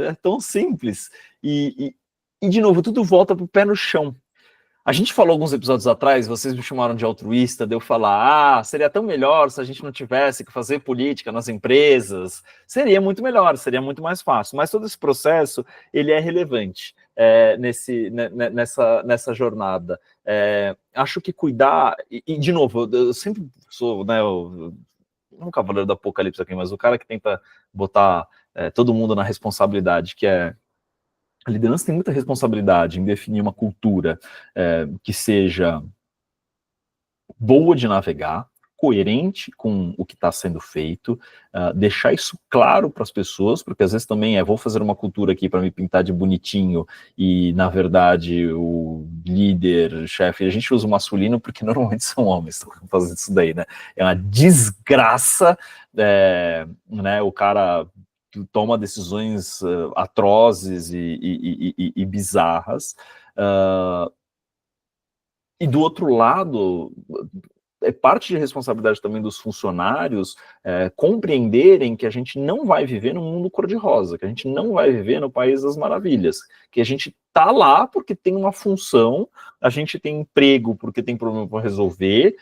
é tão simples. E de novo, tudo volta pro pé no chão. A gente falou alguns episódios atrás, vocês me chamaram de altruísta, de eu falar, seria tão melhor se a gente não tivesse que fazer política nas empresas. Seria muito melhor, seria muito mais fácil. Mas todo esse processo, ele é relevante nessa jornada. Acho que cuidar... E de novo, eu sempre sou, né, um cavaleiro do apocalipse aqui, mas o cara que tenta botar todo mundo na responsabilidade, que é... A liderança tem muita responsabilidade em definir uma cultura que seja boa de navegar, coerente com o que está sendo feito, deixar isso claro para as pessoas, porque às vezes também vou fazer uma cultura aqui para me pintar de bonitinho e, na verdade, o líder, chefe, a gente usa o masculino porque normalmente são homens que fazem isso daí, né? É uma desgraça, né? O cara... toma decisões atrozes e bizarras. E do outro lado, é parte de responsabilidade também dos funcionários compreenderem que a gente não vai viver num mundo cor-de-rosa, que a gente não vai viver no País das Maravilhas, que a gente tá lá porque tem uma função, a gente tem emprego porque tem problema para resolver,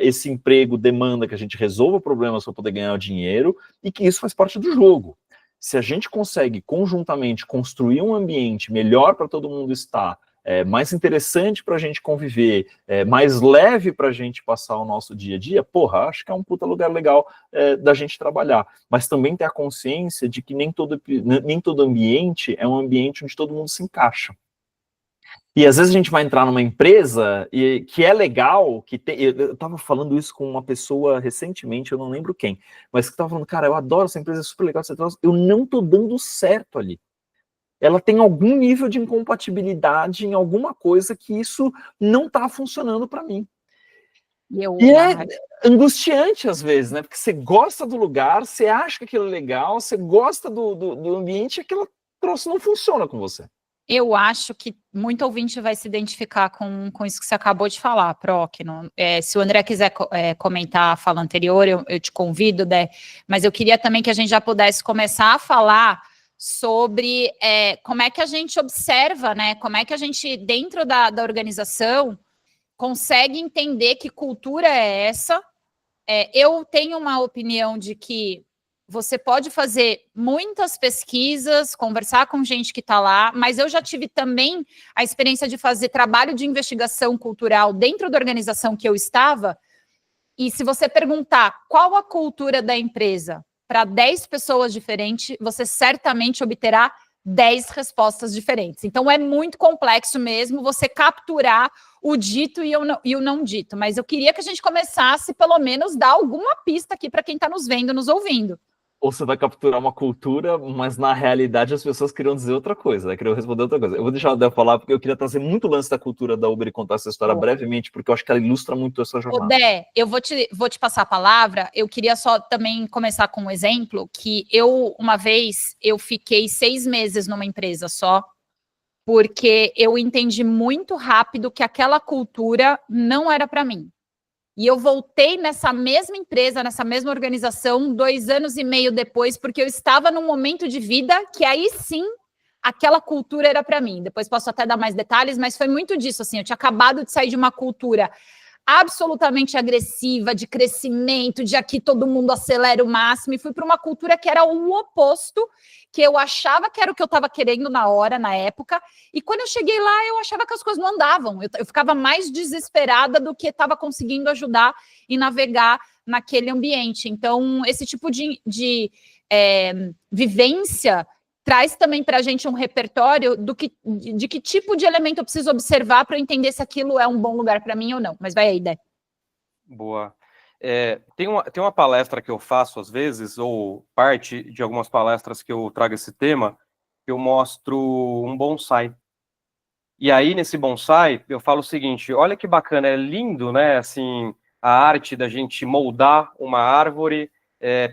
esse emprego demanda que a gente resolva problemas para poder ganhar o dinheiro, e que isso faz parte do jogo. Se a gente consegue conjuntamente construir um ambiente melhor para todo mundo estar, mais interessante para a gente conviver, mais leve para a gente passar o nosso dia a dia, porra, acho que é um puta lugar legal da gente trabalhar. Mas também ter a consciência de que nem todo ambiente é um ambiente onde todo mundo se encaixa. E às vezes a gente vai entrar numa empresa que é legal, eu estava falando isso com uma pessoa recentemente, eu não lembro quem, mas que estava falando, cara, eu adoro essa empresa, é super legal, eu não estou dando certo ali. Ela tem algum nível de incompatibilidade em alguma coisa que isso não está funcionando para mim. E é angustiante às vezes, né? Porque você gosta do lugar, você acha que aquilo é legal, você gosta do ambiente, e aquilo troço não funciona com você. Eu acho que muito ouvinte vai se identificar com isso que você acabou de falar, Procchio. Se o André quiser comentar a fala anterior, eu te convido, né? Mas eu queria também que a gente já pudesse começar a falar sobre como é que a gente observa, né? Como é que a gente, dentro da organização, consegue entender que cultura é essa. Eu tenho uma opinião de que você pode fazer muitas pesquisas, conversar com gente que está lá, mas eu já tive também a experiência de fazer trabalho de investigação cultural dentro da organização que eu estava, e se você perguntar qual a cultura da empresa para 10 pessoas diferentes, você certamente obterá 10 respostas diferentes. Então, é muito complexo mesmo você capturar o dito e o não dito, mas eu queria que a gente começasse, pelo menos, dar alguma pista aqui para quem está nos vendo, nos ouvindo. Ou você vai capturar uma cultura, mas na realidade as pessoas queriam dizer outra coisa, né? Queriam responder outra coisa. Eu vou deixar o Dé falar, porque eu queria trazer muito lance da cultura da Uber e contar essa história brevemente, porque eu acho que ela ilustra muito essa jornada. Dé, eu vou te passar a palavra. Eu queria só também começar com um exemplo, que uma vez, eu fiquei 6 meses numa empresa só, porque eu entendi muito rápido que aquela cultura não era para mim. E eu voltei nessa mesma empresa, nessa mesma organização, 2 anos e meio depois, porque eu estava num momento de vida que aí sim aquela cultura era para mim. Depois posso até dar mais detalhes, mas foi muito disso, assim, eu tinha acabado de sair de uma cultura absolutamente agressiva, de crescimento, de aqui todo mundo acelera o máximo, e fui para uma cultura que era o oposto, que eu achava que era o que eu estava querendo na época, e quando eu cheguei lá, eu achava que as coisas não andavam, eu ficava mais desesperada do que estava conseguindo ajudar e navegar naquele ambiente. Então, esse tipo de vivência traz também para a gente um repertório de que tipo de elemento eu preciso observar para eu entender se aquilo é um bom lugar para mim ou não. Mas vai aí, Dé. Boa. Tem uma palestra que eu faço às vezes, ou parte de algumas palestras que eu trago esse tema, que eu mostro um bonsai. E aí, nesse bonsai, eu falo o seguinte, olha que bacana, é lindo, né, assim, a arte da gente moldar uma árvore,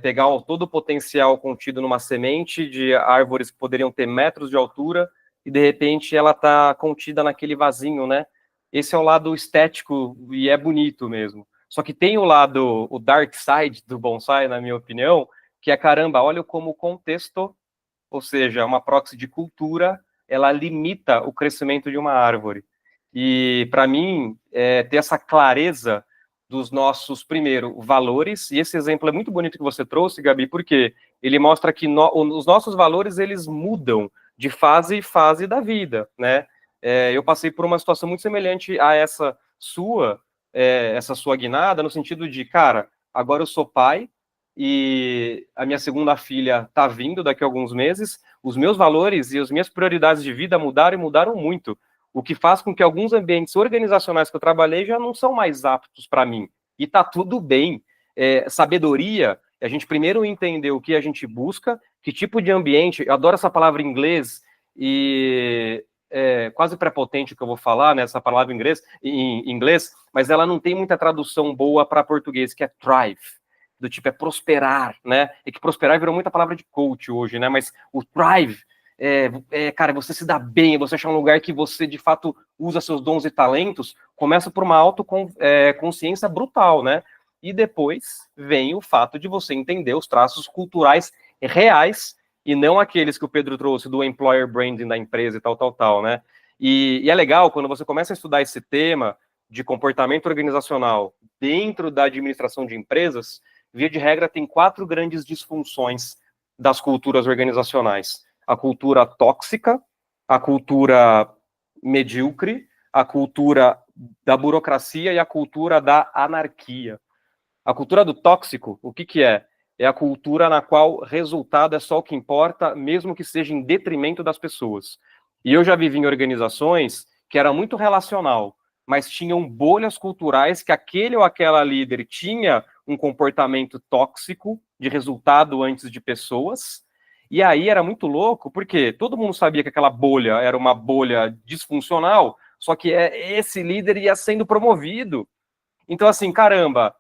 pegar todo o potencial contido numa semente de árvores que poderiam ter metros de altura, e de repente ela está contida naquele vasinho, né? Esse é o lado estético e é bonito mesmo. Só que tem o dark side do bonsai, na minha opinião, que é, caramba, olha como o contexto, ou seja, uma proxy de cultura, ela limita o crescimento de uma árvore. E, para mim, ter essa clareza dos nossos, primeiro, valores, e esse exemplo é muito bonito que você trouxe, Gabi, porque ele mostra que os nossos valores, eles mudam de fase em fase da vida, né? Eu passei por uma situação muito semelhante a essa sua guinada, no sentido de, cara, agora eu sou pai, e a minha segunda filha está vindo daqui a alguns meses, os meus valores e as minhas prioridades de vida mudaram e mudaram muito, o que faz com que alguns ambientes organizacionais que eu trabalhei já não são mais aptos para mim. E tá tudo bem. Sabedoria, a gente primeiro entender o que a gente busca, que tipo de ambiente, eu adoro essa palavra em inglês, e quase prepotente que eu vou falar, né, essa palavra em inglês, mas ela não tem muita tradução boa para português, que é thrive. Do tipo, prosperar, né? E que prosperar virou muita palavra de coach hoje, né? Mas o thrive, cara, você se dá bem, você achar um lugar que você, de fato, usa seus dons e talentos, começa por uma autoconsciência brutal, né? E depois vem o fato de você entender os traços culturais reais e não aqueles que o Pedro trouxe do employer branding da empresa e tal, né? E é legal, quando você começa a estudar esse tema de comportamento organizacional dentro da administração de empresas, via de regra, tem 4 grandes disfunções das culturas organizacionais. A cultura tóxica, a cultura medíocre, a cultura da burocracia e a cultura da anarquia. A cultura do tóxico, o que é? É a cultura na qual resultado é só o que importa, mesmo que seja em detrimento das pessoas. E eu já vivi em organizações que era muito relacional, mas tinham bolhas culturais que aquele ou aquela líder tinha um comportamento tóxico de resultado antes de pessoas, e aí era muito louco, porque todo mundo sabia que aquela bolha era uma bolha disfuncional, só que esse líder ia sendo promovido. Então, assim, caramba,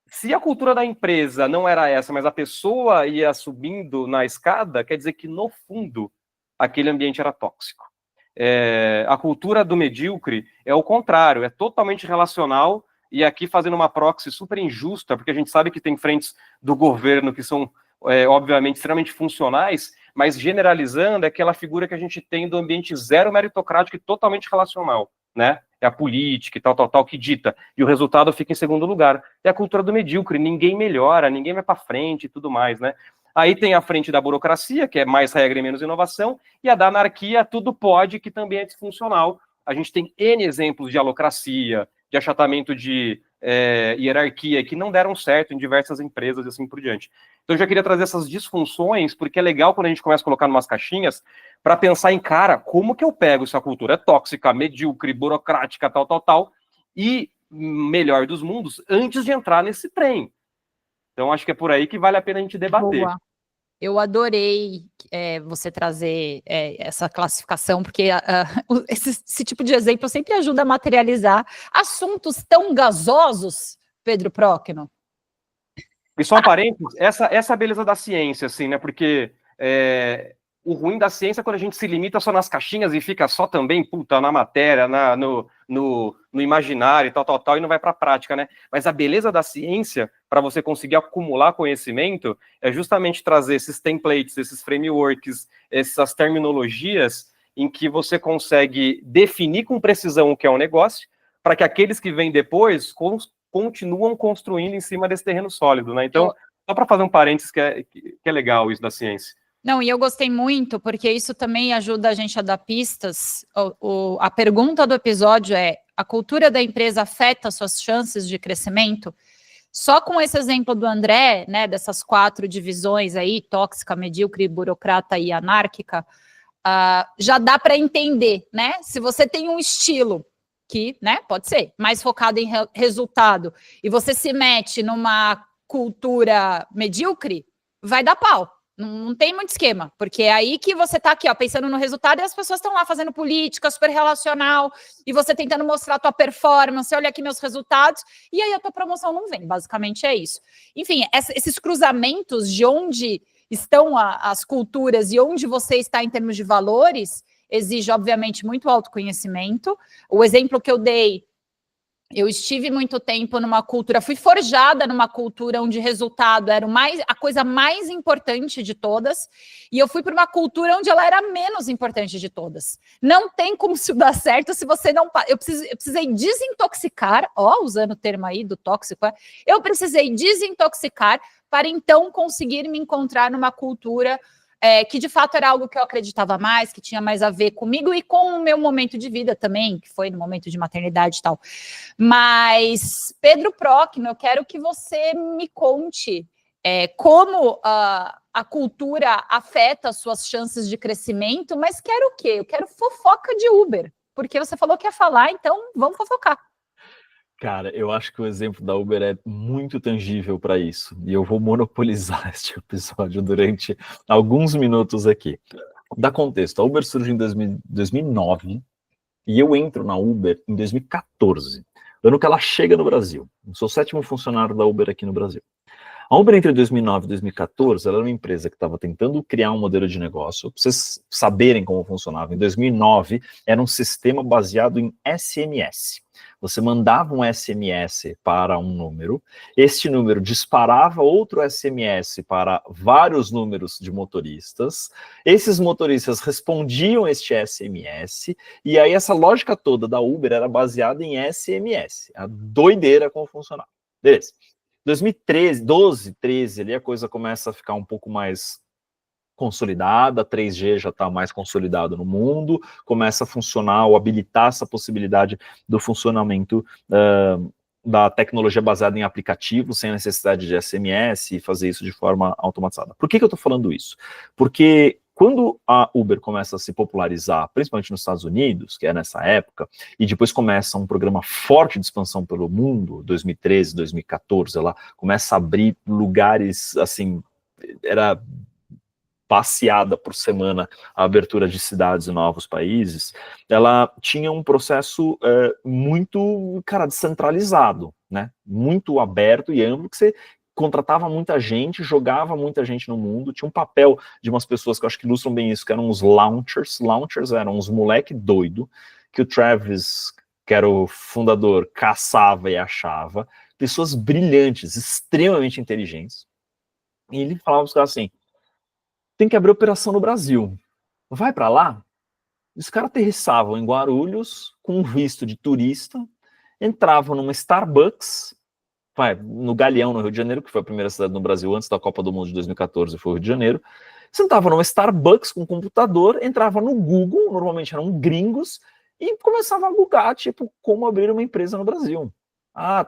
se a cultura da empresa não era essa, mas a pessoa ia subindo na escada, quer dizer que, no fundo, aquele ambiente era tóxico. A cultura do medíocre é o contrário, é totalmente relacional, e aqui fazendo uma proxy super injusta, porque a gente sabe que tem frentes do governo que são, obviamente, extremamente funcionais, mas generalizando é aquela figura que a gente tem do ambiente zero meritocrático e totalmente relacional, né? É a política e tal, que dita, e o resultado fica em segundo lugar. É a cultura do medíocre, ninguém melhora, ninguém vai para frente e tudo mais, né? Aí tem a frente da burocracia, que é mais regra e menos inovação, e a da anarquia, tudo pode, que também é disfuncional. A gente tem N exemplos de alocracia, de achatamento de hierarquia, que não deram certo em diversas empresas e assim por diante. Então eu já queria trazer essas disfunções, porque é legal quando a gente começa a colocar em umas caixinhas, para pensar em, cara, como que eu pego essa cultura tóxica, medíocre, burocrática, tal, e melhor dos mundos, antes de entrar nesse trem. Então acho que é por aí que vale a pena a gente debater. Boa. Eu adorei você trazer essa classificação, porque esse tipo de exemplo sempre ajuda a materializar assuntos tão gasosos, Pedro Próqueno. E só um parênteses, essa é a beleza da ciência, assim, né? Porque o ruim da ciência é quando a gente se limita só nas caixinhas e fica só também, puta, na matéria, no imaginário, tal, e não vai para a prática, né? Mas a beleza da ciência, para você conseguir acumular conhecimento, é justamente trazer esses templates, esses frameworks, essas terminologias em que você consegue definir com precisão o que é um negócio, para que aqueles que vêm depois continuam construindo em cima desse terreno sólido, né? Então, só para fazer um parênteses que é legal isso da ciência. Não, e eu gostei muito, porque isso também ajuda a gente a dar pistas. A pergunta do episódio é: a cultura da empresa afeta suas chances de crescimento? Só com esse exemplo do André, né, dessas 4 divisões aí, tóxica, medíocre, burocrata e anárquica, já dá para entender, né? Se você tem um estilo que, né, pode ser, mais focado em resultado, e você se mete numa cultura medíocre, vai dar pau. Não tem muito esquema, porque é aí que você tá aqui, ó, pensando no resultado, e as pessoas estão lá fazendo política super relacional, e você tentando mostrar a tua performance, olha aqui meus resultados, e aí a tua promoção não vem, basicamente é isso. Enfim, esses cruzamentos de onde estão as culturas e onde você está em termos de valores, exige, obviamente, muito autoconhecimento. O exemplo que eu dei, eu estive muito tempo numa cultura, fui forjada numa cultura onde resultado era a coisa mais importante de todas, e eu fui para uma cultura onde ela era menos importante de todas. Não tem como isso dar certo se você não... Eu precisei desintoxicar, usando o termo aí do tóxico, eu precisei desintoxicar para então conseguir me encontrar numa cultura que de fato era algo que eu acreditava mais, que tinha mais a ver comigo e com o meu momento de vida também, que foi no momento de maternidade e tal. Mas, Pedro Procno, eu quero que você me conte como a cultura afeta as suas chances de crescimento, mas quero o quê? Eu quero fofoca de Uber, porque você falou que ia falar, então vamos fofocar. Cara, eu acho que o exemplo da Uber é muito tangível para isso. E eu vou monopolizar este episódio durante alguns minutos aqui. Dá contexto, a Uber surge em 2009 e eu entro na Uber em 2014, ano que ela chega no Brasil. Eu sou o 7º funcionário da Uber aqui no Brasil. A Uber, entre 2009 e 2014, ela era uma empresa que estava tentando criar um modelo de negócio. Para vocês saberem como funcionava, em 2009 era um sistema baseado em SMS. Você mandava um SMS para um número, este número disparava outro SMS para vários números de motoristas, esses motoristas respondiam este SMS, e aí essa lógica toda da Uber era baseada em SMS, a doideira como funcionava. Beleza. 2013, 12, 13, ali a coisa começa a ficar um pouco mais consolidada, a 3G já está mais consolidado no mundo, começa a funcionar ou habilitar essa possibilidade do funcionamento da tecnologia baseada em aplicativos, sem necessidade de SMS e fazer isso de forma automatizada. Por que eu estou falando isso? Porque quando a Uber começa a se popularizar, principalmente nos Estados Unidos, que é nessa época, e depois começa um programa forte de expansão pelo mundo, 2013, 2014, ela começa a abrir lugares, assim, era passeada por semana a abertura de cidades e novos países, ela tinha um processo muito, descentralizado, né? Muito aberto e amplo, que você contratava muita gente, jogava muita gente no mundo, tinha um papel de umas pessoas que eu acho que ilustram bem isso, que eram os launchers. Launchers eram uns moleque doido, que o Travis, que era o fundador, caçava e achava, pessoas brilhantes, extremamente inteligentes, e ele falava para os caras assim: tem que abrir operação no Brasil, vai para lá. Os caras aterrissavam em Guarulhos com um visto de turista, entravam numa Starbucks, no Galeão, no Rio de Janeiro, que foi a primeira cidade no Brasil antes da Copa do Mundo de 2014, foi o Rio de Janeiro. Sentava numa Starbucks com um computador, entrava no Google, normalmente eram gringos, e começava a bugar, tipo, como abrir uma empresa no Brasil.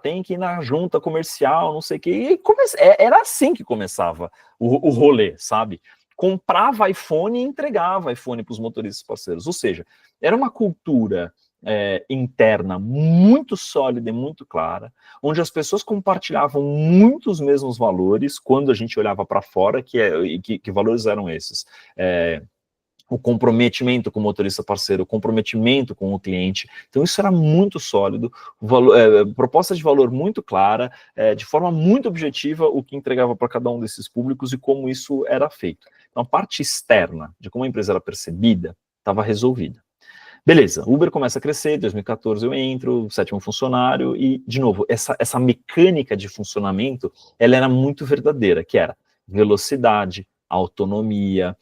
Tem que ir na junta comercial, não sei o quê. E era assim que começava o rolê, sabe? Comprava iPhone e entregava iPhone para os motoristas parceiros. Ou seja, era uma cultura interna muito sólida e muito clara, onde as pessoas compartilhavam muito os mesmos valores quando a gente olhava para fora, que valores eram esses? O comprometimento com o motorista parceiro, o comprometimento com o cliente. Então isso era muito sólido, proposta de valor muito clara, de forma muito objetiva o que entregava para cada um desses públicos e como isso era feito. Então, a parte externa de como a empresa era percebida estava resolvida. Beleza, Uber começa a crescer, em 2014 eu entro, 7º funcionário, e, de novo, essa mecânica de funcionamento, ela era muito verdadeira, que era velocidade, autonomia,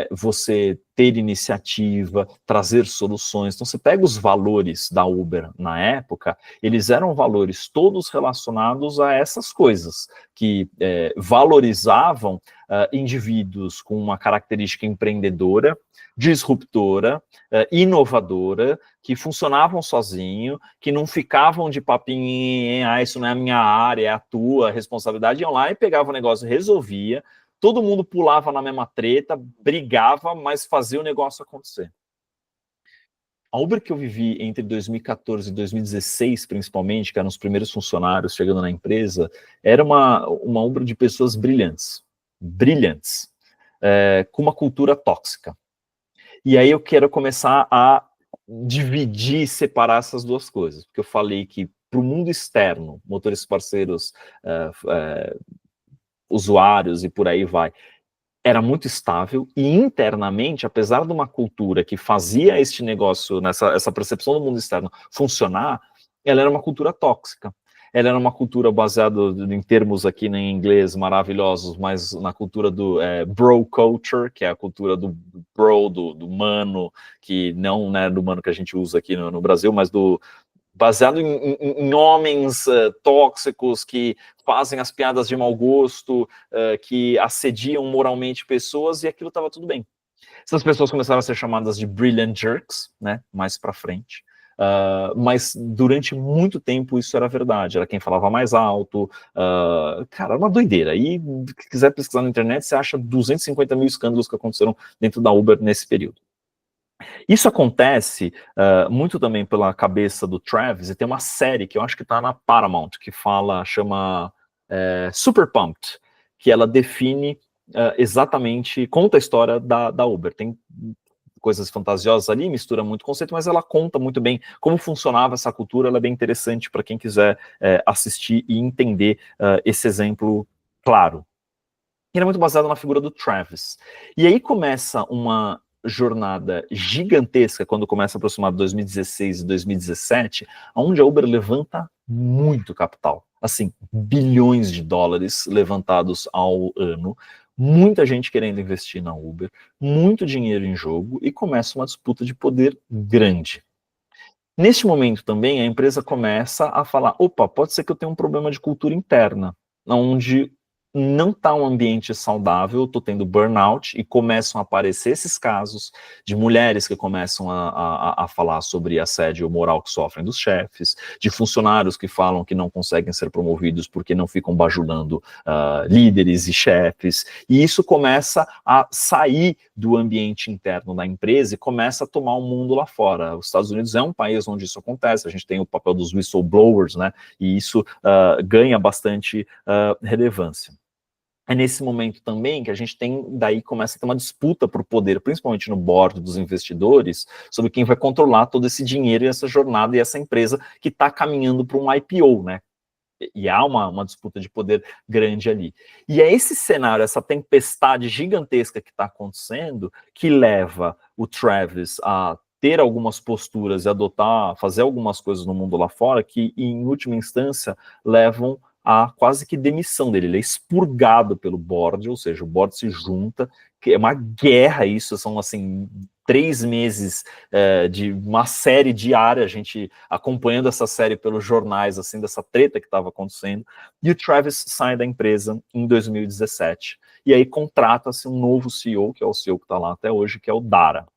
você ter iniciativa, trazer soluções. Então, você pega os valores da Uber na época, eles eram valores todos relacionados a essas coisas, que valorizavam indivíduos com uma característica empreendedora, disruptora, inovadora, que funcionavam sozinho, que não ficavam de papinho, isso não é a minha área, é a tua responsabilidade, iam lá e pegavam o negócio, resolvia, todo mundo pulava na mesma treta, brigava, mas fazia o negócio acontecer. A Uber que eu vivi entre 2014 e 2016, principalmente, que eram os primeiros funcionários chegando na empresa, era uma Uber de pessoas brilhantes, com uma cultura tóxica. E aí eu quero começar a dividir, separar essas duas coisas, porque eu falei que para o mundo externo, motoristas parceiros, usuários e por aí vai, era muito estável, e internamente, apesar de uma cultura que fazia este negócio, essa percepção do mundo externo funcionar, ela era uma cultura tóxica. Ela era uma cultura baseada em termos aqui em inglês maravilhosos, mas na cultura do bro culture, que é a cultura do bro, do mano, que não é do mano que a gente usa aqui no Brasil, mas baseado em homens tóxicos que fazem as piadas de mau gosto, que assediam moralmente pessoas, e aquilo estava tudo bem. Essas pessoas começaram a ser chamadas de brilliant jerks, né, mais para frente. Mas durante muito tempo isso era verdade, era quem falava mais alto, cara, era uma doideira. E se quiser pesquisar na internet, você acha 250 mil escândalos que aconteceram dentro da Uber nesse período. Isso acontece muito também pela cabeça do Travis, e tem uma série que eu acho que está na Paramount, que chama Super Pumped, que ela define exatamente, conta a história da Uber. Tem coisas fantasiosas ali, mistura muito conceito, mas ela conta muito bem como funcionava essa cultura. Ela é bem interessante para quem quiser assistir e entender esse exemplo claro. Ele é muito baseado na figura do Travis. E aí começa uma jornada gigantesca, quando começa a aproximar de 2016 e 2017, onde a Uber levanta muito capital. Assim, bilhões de dólares levantados ao ano, muita gente querendo investir na Uber, muito dinheiro em jogo, e começa uma disputa de poder grande. Neste momento também, a empresa começa a falar, opa, pode ser que eu tenha um problema de cultura interna, onde não está um ambiente saudável, estou tendo burnout, e começam a aparecer esses casos de mulheres que começam a falar sobre assédio moral que sofrem dos chefes, de funcionários que falam que não conseguem ser promovidos porque não ficam bajulando líderes e chefes, e isso começa a sair do ambiente interno da empresa e começa a tomar o mundo lá fora. Os Estados Unidos é um país onde isso acontece, a gente tem o papel dos whistleblowers, né, e isso ganha bastante relevância. É nesse momento também que a gente começa a ter uma disputa por poder, principalmente no board dos investidores, sobre quem vai controlar todo esse dinheiro e essa jornada e essa empresa que está caminhando para um IPO, né? E há uma disputa de poder grande ali. E é esse cenário, essa tempestade gigantesca que está acontecendo, que leva o Travis a ter algumas posturas e fazer algumas coisas no mundo lá fora, que em última instância levam a quase que demissão dele. Ele é expurgado pelo board, ou seja, o board se junta, que é uma guerra isso, são assim 3 meses de uma série diária, a gente acompanhando essa série pelos jornais, assim, dessa treta que estava acontecendo, e o Travis sai da empresa em 2017, e aí contrata-se um novo CEO, que é o CEO que está lá até hoje, que é o Dara.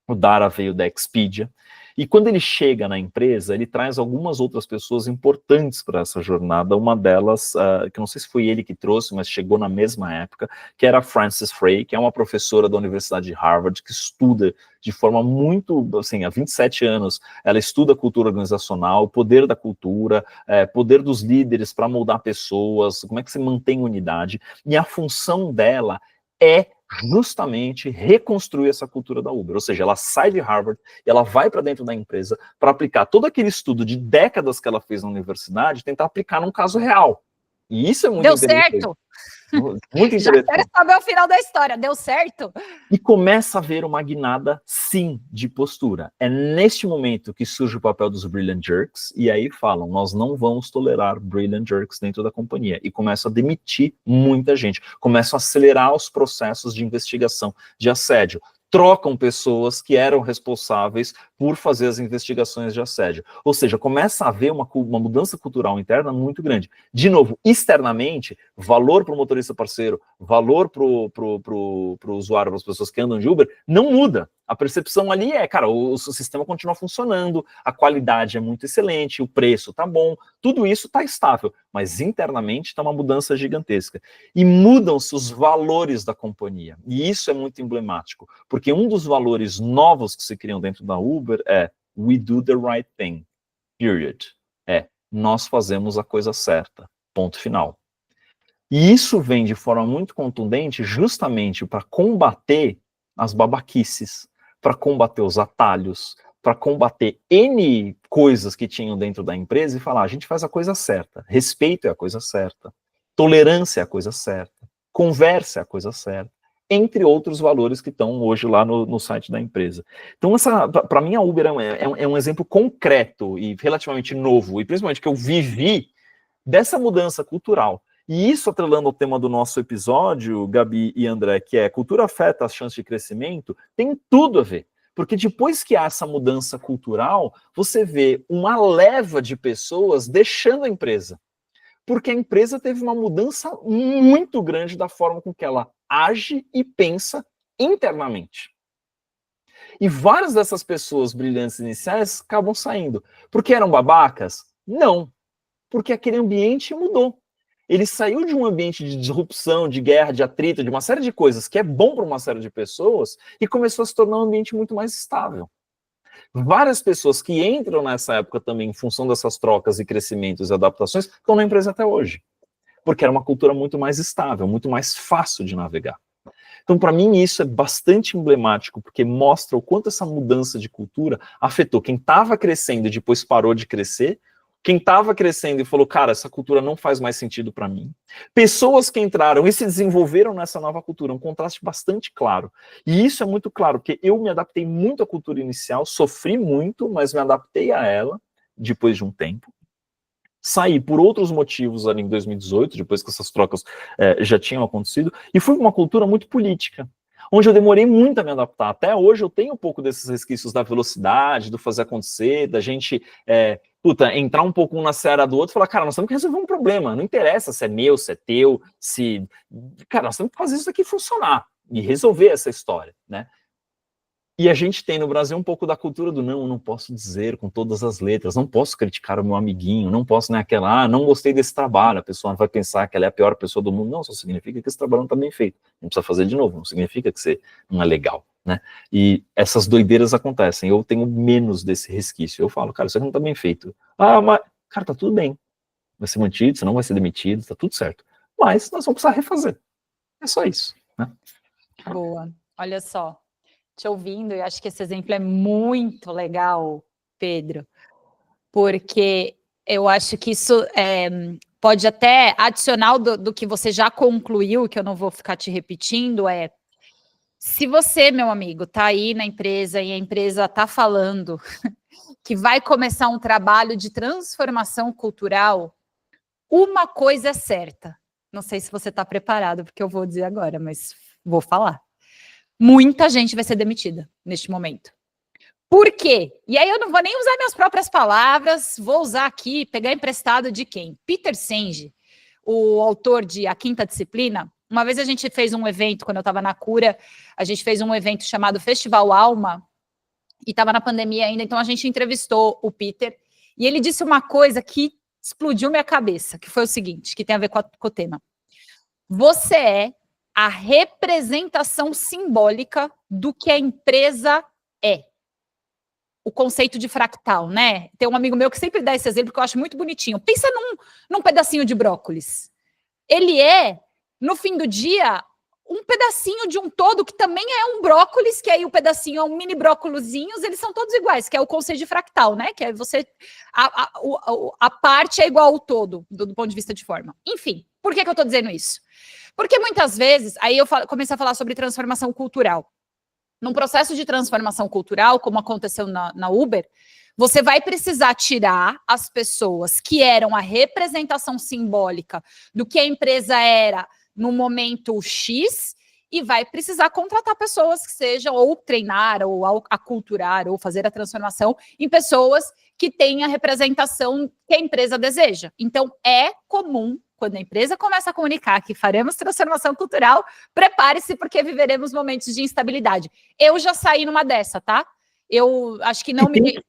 O Dara veio da Expedia, e quando ele chega na empresa, ele traz algumas outras pessoas importantes para essa jornada, uma delas, que não sei se foi ele que trouxe, mas chegou na mesma época, que era a Frances Frei, que é uma professora da Universidade de Harvard, que estuda de forma muito, assim, há 27 anos, ela estuda cultura organizacional, o poder da cultura, poder dos líderes para moldar pessoas, como é que se mantém unidade, e a função dela é justamente reconstruir essa cultura da Uber, ou seja, ela sai de Harvard e ela vai para dentro da empresa para aplicar todo aquele estudo de décadas que ela fez na universidade, tentar aplicar num caso real. E isso é muito interessante. Deu certo? Muito Já interessante. quero saber o final da história. Deu certo? E começa a haver uma guinada, sim, de postura. É neste momento que surge o papel dos Brilliant Jerks, e aí falam, nós não vamos tolerar Brilliant Jerks dentro da companhia. E começam a demitir muita gente. Começam a acelerar os processos de investigação de assédio. Trocam pessoas que eram responsáveis por fazer as investigações de assédio. Ou seja, começa a haver uma mudança cultural interna muito grande. De novo, externamente, valor para o motorista parceiro, valor para o usuário, para as pessoas que andam de Uber, não muda. A percepção ali é, cara, o sistema continua funcionando, a qualidade é muito excelente, o preço está bom, tudo isso está estável, mas internamente está uma mudança gigantesca. E mudam-se os valores da companhia. E isso é muito emblemático, porque um dos valores novos que se criam dentro da Uber é we do the right thing, period. Nós fazemos a coisa certa, ponto final. E isso vem de forma muito contundente justamente para combater as babaquices, para combater os atalhos, para combater N coisas que tinham dentro da empresa e falar, a gente faz a coisa certa, respeito é a coisa certa, tolerância é a coisa certa, conversa é a coisa certa, entre outros valores que estão hoje lá no site da empresa. Então, para mim, a Uber é um exemplo concreto e relativamente novo, e principalmente que eu vivi dessa mudança cultural. E isso, atrelando ao tema do nosso episódio, Gabi e André, que é cultura afeta as chances de crescimento, tem tudo a ver. Porque depois que há essa mudança cultural, você vê uma leva de pessoas deixando a empresa. Porque a empresa teve uma mudança muito grande da forma com que ela age e pensa internamente. E várias dessas pessoas brilhantes iniciais acabam saindo. Porque eram babacas? Não. Porque aquele ambiente mudou. Ele saiu de um ambiente de disrupção, de guerra, de atrito, de uma série de coisas que é bom para uma série de pessoas e começou a se tornar um ambiente muito mais estável. Várias pessoas que entram nessa época também em função dessas trocas e crescimentos e adaptações estão na empresa até hoje. Porque era uma cultura muito mais estável, muito mais fácil de navegar. Então, para mim, isso é bastante emblemático, porque mostra o quanto essa mudança de cultura afetou quem estava crescendo e depois parou de crescer, quem estava crescendo e falou, cara, essa cultura não faz mais sentido para mim. Pessoas que entraram e se desenvolveram nessa nova cultura, um contraste bastante claro. E isso é muito claro, porque eu me adaptei muito à cultura inicial, sofri muito, mas me adaptei a ela depois de um tempo. Saí por outros motivos ali em 2018, depois que essas trocas já tinham acontecido, e fui uma cultura muito política, onde eu demorei muito a me adaptar. Até hoje eu tenho um pouco desses resquícios da velocidade, do fazer acontecer, da gente entrar um pouco um na seara do outro e falar, cara, nós temos que resolver um problema, não interessa se é meu, se é teu, se... Cara, nós temos que fazer isso aqui funcionar e resolver essa história, né? E a gente tem no Brasil um pouco da cultura do não, eu não posso dizer com todas as letras, não posso criticar o meu amiguinho, não posso, né, não gostei desse trabalho, a pessoa vai pensar que ela é a pior pessoa do mundo, não, só significa que esse trabalho não está bem feito, não precisa fazer de novo, não significa que você não é legal, né, e essas doideiras acontecem, eu tenho menos desse resquício, eu falo, cara, isso aqui não está bem feito, mas, cara, tá tudo bem, vai ser mantido, você não vai ser demitido, tá tudo certo, mas nós vamos precisar refazer, é só isso, né. Boa, olha só. Te ouvindo, eu acho que esse exemplo é muito legal, Pedro, porque eu acho que isso pode até adicional do que você já concluiu, que eu não vou ficar te repetindo, se você, meu amigo, está aí na empresa e a empresa está falando que vai começar um trabalho de transformação cultural, uma coisa é certa, não sei se você está preparado, porque eu vou dizer agora, mas vou falar. Muita gente vai ser demitida neste momento. Por quê? E aí eu não vou nem usar minhas próprias palavras, vou usar aqui, pegar emprestado de quem? Peter Senge, o autor de A Quinta Disciplina. Uma vez a gente fez um evento, quando eu estava na Cura, a gente fez um evento chamado Festival Alma, e estava na pandemia ainda, então a gente entrevistou o Peter, e ele disse uma coisa que explodiu minha cabeça, que foi o seguinte, que tem a ver com o tema. Você é a representação simbólica do que a empresa é. O conceito de fractal, né? Tem um amigo meu que sempre dá esse exemplo que eu acho muito bonitinho. Pensa num pedacinho de brócolis. Ele é, no fim do dia, um pedacinho de um todo que também é um brócolis, que aí o pedacinho é um mini brócolizinhos, eles são todos iguais, que é o conceito de fractal, né? Que é você... A parte é igual ao todo, do ponto de vista de forma. Enfim. Por que eu estou dizendo isso? Porque muitas vezes, aí eu comecei a falar sobre transformação cultural. Num processo de transformação cultural, como aconteceu na Uber, você vai precisar tirar as pessoas que eram a representação simbólica do que a empresa era no momento X e vai precisar contratar pessoas que sejam ou treinar, ou aculturar, ou fazer a transformação em pessoas que têm a representação que a empresa deseja. Então, é comum, quando a empresa começa a comunicar que faremos transformação cultural, prepare-se porque viveremos momentos de instabilidade. Eu já saí numa dessa, tá? Eu acho que não me...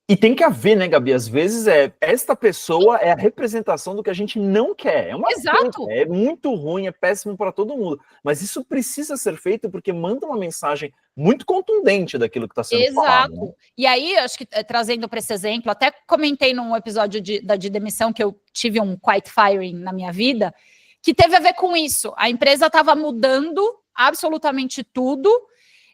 E tem que haver, né, Gabi? Às vezes esta pessoa é a representação do que a gente não quer. É uma Exato. Pena, é muito ruim, é péssimo para todo mundo. Mas isso precisa ser feito porque manda uma mensagem muito contundente daquilo que está sendo falado. Exato. Né? E aí, acho que trazendo para esse exemplo, até comentei num episódio de demissão que eu tive um quiet firing na minha vida, que teve a ver com isso. A empresa estava mudando absolutamente tudo.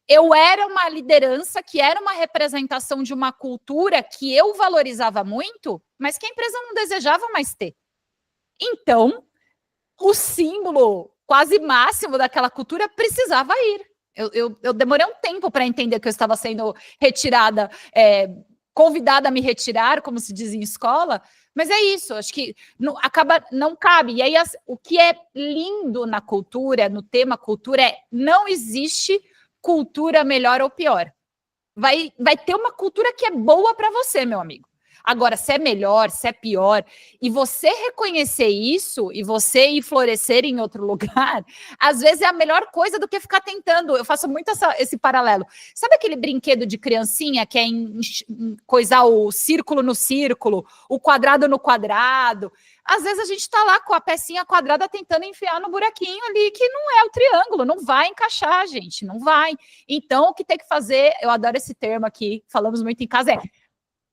Eu era uma liderança que era uma representação de uma cultura que eu valorizava muito, mas que a empresa não desejava mais ter. Então, o símbolo quase máximo daquela cultura precisava ir. Eu demorei um tempo para entender que eu estava sendo retirada, convidada a me retirar, como se diz em escola, mas é isso, acho que não cabe. E aí, o que é lindo na cultura, no tema cultura, não existe cultura melhor ou pior. Vai ter uma cultura que é boa para você, meu amigo. Agora, se é melhor, se é pior, e você reconhecer isso, e você ir florescer em outro lugar, às vezes é a melhor coisa do que ficar tentando. Eu faço muito esse paralelo. Sabe aquele brinquedo de criancinha que é coisar o círculo no círculo, o quadrado no quadrado? Às vezes a gente está lá com a pecinha quadrada tentando enfiar no buraquinho ali, que não é o triângulo, não vai encaixar, gente, não vai. Então, o que tem que fazer, eu adoro esse termo aqui, falamos muito em casa,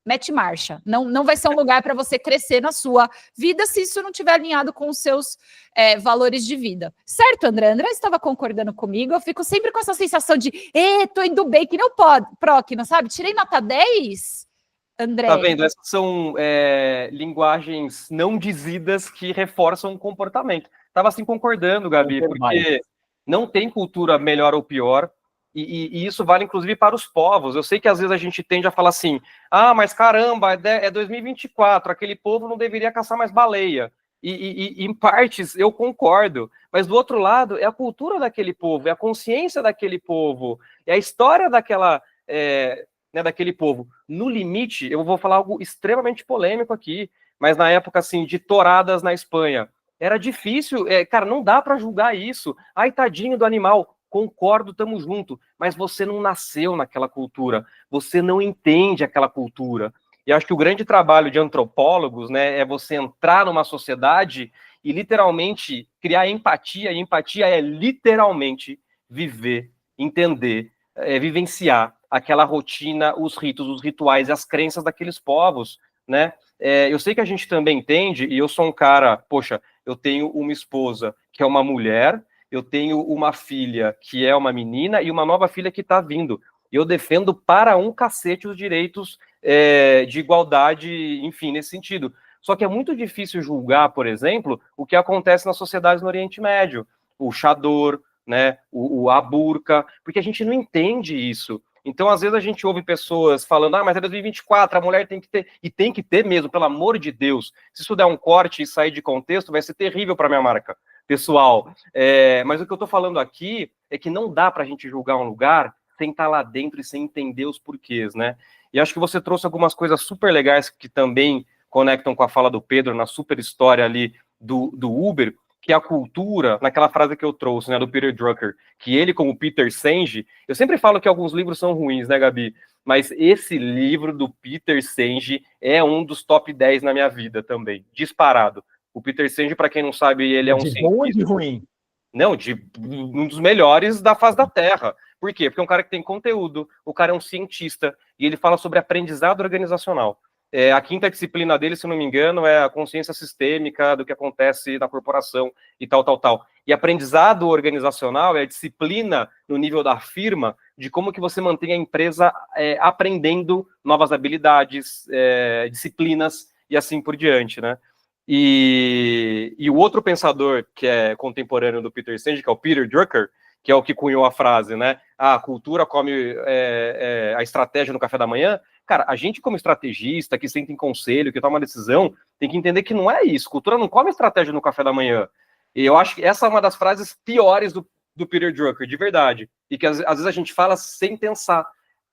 mete marcha. Não vai ser um lugar para você crescer na sua vida se isso não estiver alinhado com os seus valores de vida. Certo, André? André estava concordando comigo, eu fico sempre com essa sensação de, tô indo bem, que nem o PROC, não sabe? Tirei nota 10... André. Tá vendo? Essas são linguagens não dizidas que reforçam o comportamento. Estava assim concordando, Gabi, porque não tem cultura melhor ou pior, e isso vale inclusive para os povos. Eu sei que às vezes a gente tende a falar assim, mas caramba, é 2024, aquele povo não deveria caçar mais baleia. E em partes eu concordo, mas do outro lado é a cultura daquele povo, é a consciência daquele povo, é a história daquele povo. No limite, eu vou falar algo extremamente polêmico aqui, mas na época, assim, de touradas na Espanha, era difícil, cara, não dá para julgar isso. Ai, tadinho do animal, concordo, tamo junto, mas você não nasceu naquela cultura, você não entende aquela cultura. E acho que o grande trabalho de antropólogos, né, é você entrar numa sociedade e literalmente criar empatia, e empatia é literalmente viver, entender, vivenciar aquela rotina, os ritos, os rituais e as crenças daqueles povos, né? Eu sei que a gente também entende, e eu sou um cara, poxa, eu tenho uma esposa que é uma mulher, eu tenho uma filha que é uma menina e uma nova filha que está vindo. Eu defendo para um cacete os direitos de igualdade, enfim, nesse sentido. Só que é muito difícil julgar, por exemplo, o que acontece nas sociedades no Oriente Médio, o chador, né, a burca, porque a gente não entende isso. Então, às vezes, a gente ouve pessoas falando, mas é 2024, a mulher tem que ter, e tem que ter mesmo, pelo amor de Deus. Se isso der um corte e sair de contexto, vai ser terrível para minha marca pessoal. Mas o que eu estou falando aqui é que não dá para a gente julgar um lugar sem estar lá dentro e sem entender os porquês, né? E acho que você trouxe algumas coisas super legais que também conectam com a fala do Pedro na super história ali do Uber, que a cultura, naquela frase que eu trouxe, né, do Peter Drucker, que ele, como Peter Senge, eu sempre falo que alguns livros são ruins, né, Gabi? Mas esse livro do Peter Senge é um dos top 10 na minha vida também, disparado. O Peter Senge, para quem não sabe, ele é um cientista. De bom ou de ruim? Não, um dos melhores da face da Terra. Por quê? Porque é um cara que tem conteúdo, o cara é um cientista, e ele fala sobre aprendizado organizacional. A quinta disciplina dele, se não me engano, é a consciência sistêmica do que acontece na corporação e tal. E aprendizado organizacional é a disciplina no nível da firma de como que você mantém a empresa aprendendo novas habilidades, disciplinas e assim por diante, né? E o outro pensador que é contemporâneo do Peter Senge, que é o Peter Drucker, que é o que cunhou a frase, né? A cultura come a estratégia no café da manhã. Cara, a gente como estrategista, que senta em conselho, que toma uma decisão, tem que entender que não é isso. Cultura não come estratégia no café da manhã. E eu acho que essa é uma das frases piores do Peter Drucker, de verdade. E que às vezes a gente fala sem pensar.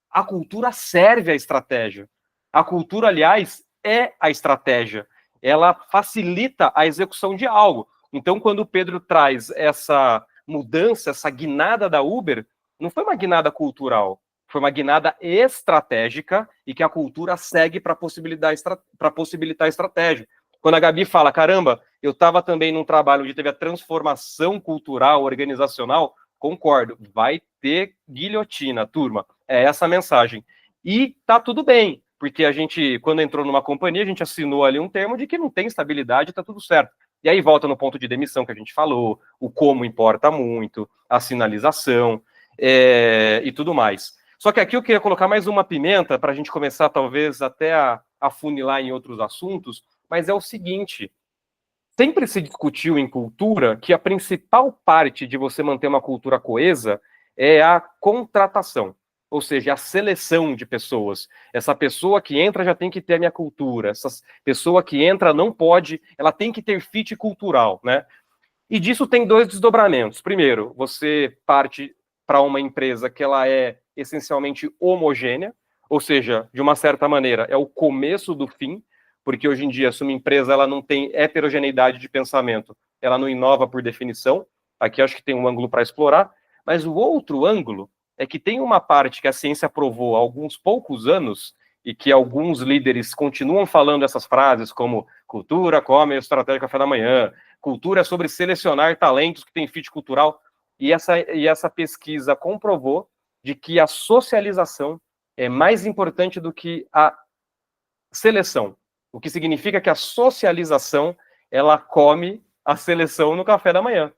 A cultura serve à estratégia. A cultura, aliás, é a estratégia. Ela facilita a execução de algo. Então, quando o Pedro traz essa mudança, essa guinada da Uber, não foi uma guinada cultural, foi uma guinada estratégica e que a cultura segue para possibilitar a estratégia. Quando a Gabi fala, caramba, eu estava também num trabalho onde teve a transformação cultural, organizacional, concordo, vai ter guilhotina, turma, é essa a mensagem. E tá tudo bem, porque a gente, quando entrou numa companhia, a gente assinou ali um termo de que não tem estabilidade, tá tudo certo. E aí volta no ponto de demissão que a gente falou, o como importa muito, a sinalização e tudo mais. Só que aqui eu queria colocar mais uma pimenta para a gente começar, talvez, até a afunilar em outros assuntos, mas é o seguinte, sempre se discutiu em cultura que a principal parte de você manter uma cultura coesa é a contratação, ou seja, a seleção de pessoas. Essa pessoa que entra já tem que ter a minha cultura, essa pessoa que entra não pode, ela tem que ter fit cultural, né? E disso tem dois desdobramentos. Primeiro, você parte para uma empresa que ela é essencialmente homogênea, ou seja, de uma certa maneira, é o começo do fim, porque hoje em dia, se uma empresa ela não tem heterogeneidade de pensamento, ela não inova por definição. Aqui acho que tem um ângulo para explorar, mas o outro ângulo é que tem uma parte que a ciência provou há alguns poucos anos e que alguns líderes continuam falando essas frases como cultura, come, estratégia café da manhã, cultura é sobre selecionar talentos que têm fit cultural, e essa pesquisa comprovou de que a socialização é mais importante do que a seleção, o que significa que a socialização ela come a seleção no café da manhã,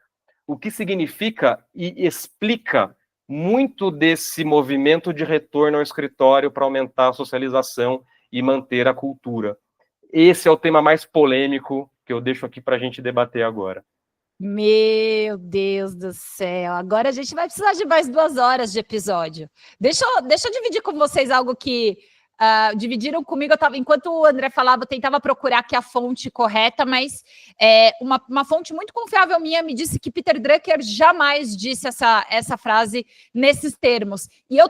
o que significa e explica muito desse movimento de retorno ao escritório para aumentar a socialização e manter a cultura. Esse é o tema mais polêmico que eu deixo aqui para a gente debater agora. Meu Deus do céu, agora a gente vai precisar de mais 2 horas de episódio. Deixa eu dividir com vocês algo que dividiram comigo. Enquanto o André falava, eu tentava procurar aqui a fonte correta, mas uma fonte muito confiável minha me disse que Peter Drucker jamais disse essa frase nesses termos. E eu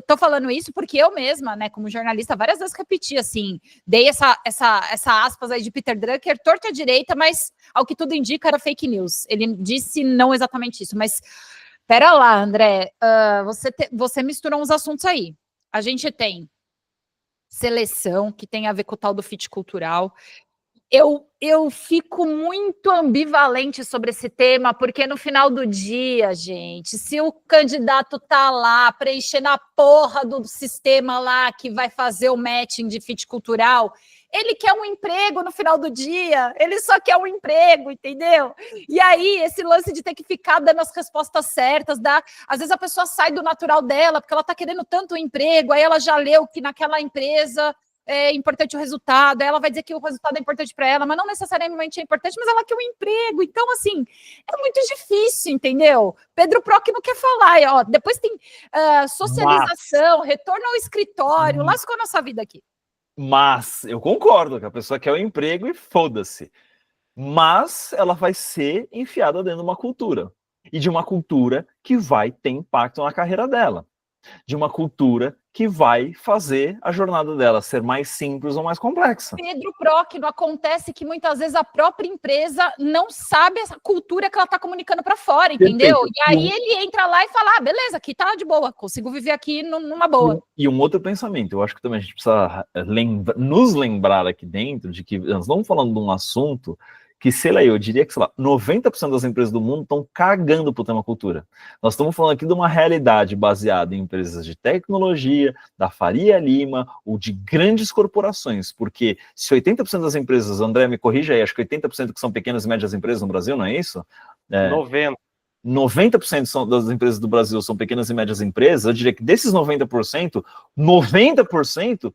tô falando isso porque eu mesma, né, como jornalista, várias vezes repeti assim, dei essa aspas aí de Peter Drucker, torta à direita, mas ao que tudo indica era fake news. Ele disse não exatamente isso, mas pera lá, André, você misturou uns assuntos aí. A gente tem seleção, que tem a ver com o tal do fit cultural. Eu fico muito ambivalente sobre esse tema, porque no final do dia, gente, se o candidato tá lá preenchendo a porra do sistema lá que vai fazer o matching de fit cultural, ele quer um emprego no final do dia, ele só quer um emprego, entendeu? E aí, esse lance de ter que ficar dando as respostas certas, às vezes a pessoa sai do natural dela, porque ela tá querendo tanto um emprego, aí ela já leu que naquela empresa é importante o resultado, aí ela vai dizer que o resultado é importante para ela, mas não necessariamente é importante, mas ela quer um emprego. Então, assim, é muito difícil, entendeu? Pedro Proc não quer falar, ó, depois tem socialização, retorno ao escritório, lascou a nossa vida aqui. Mas eu concordo que a pessoa quer o emprego e foda-se. Mas ela vai ser enfiada dentro de uma cultura. E de uma cultura que vai ter impacto na carreira dela. De uma cultura que vai fazer a jornada dela ser mais simples ou mais complexa. Pedro Proc, não acontece que muitas vezes a própria empresa não sabe essa cultura que ela está comunicando para fora, entendeu? Perfeito. E aí ele entra lá e fala, beleza, aqui tá de boa, consigo viver aqui numa boa. E um outro pensamento, eu acho que também a gente precisa nos lembrar aqui dentro de que nós estamos falando de um assunto que, sei lá, eu diria que, sei lá, 90% das empresas do mundo estão cagando pro tema cultura. Nós estamos falando aqui de uma realidade baseada em empresas de tecnologia, da Faria Lima, ou de grandes corporações, porque se 80% das empresas, André, me corrija aí, acho que 80% que são pequenas e médias empresas no Brasil, não é isso? 90% das empresas do Brasil são pequenas e médias empresas, eu diria que desses 90%, 90%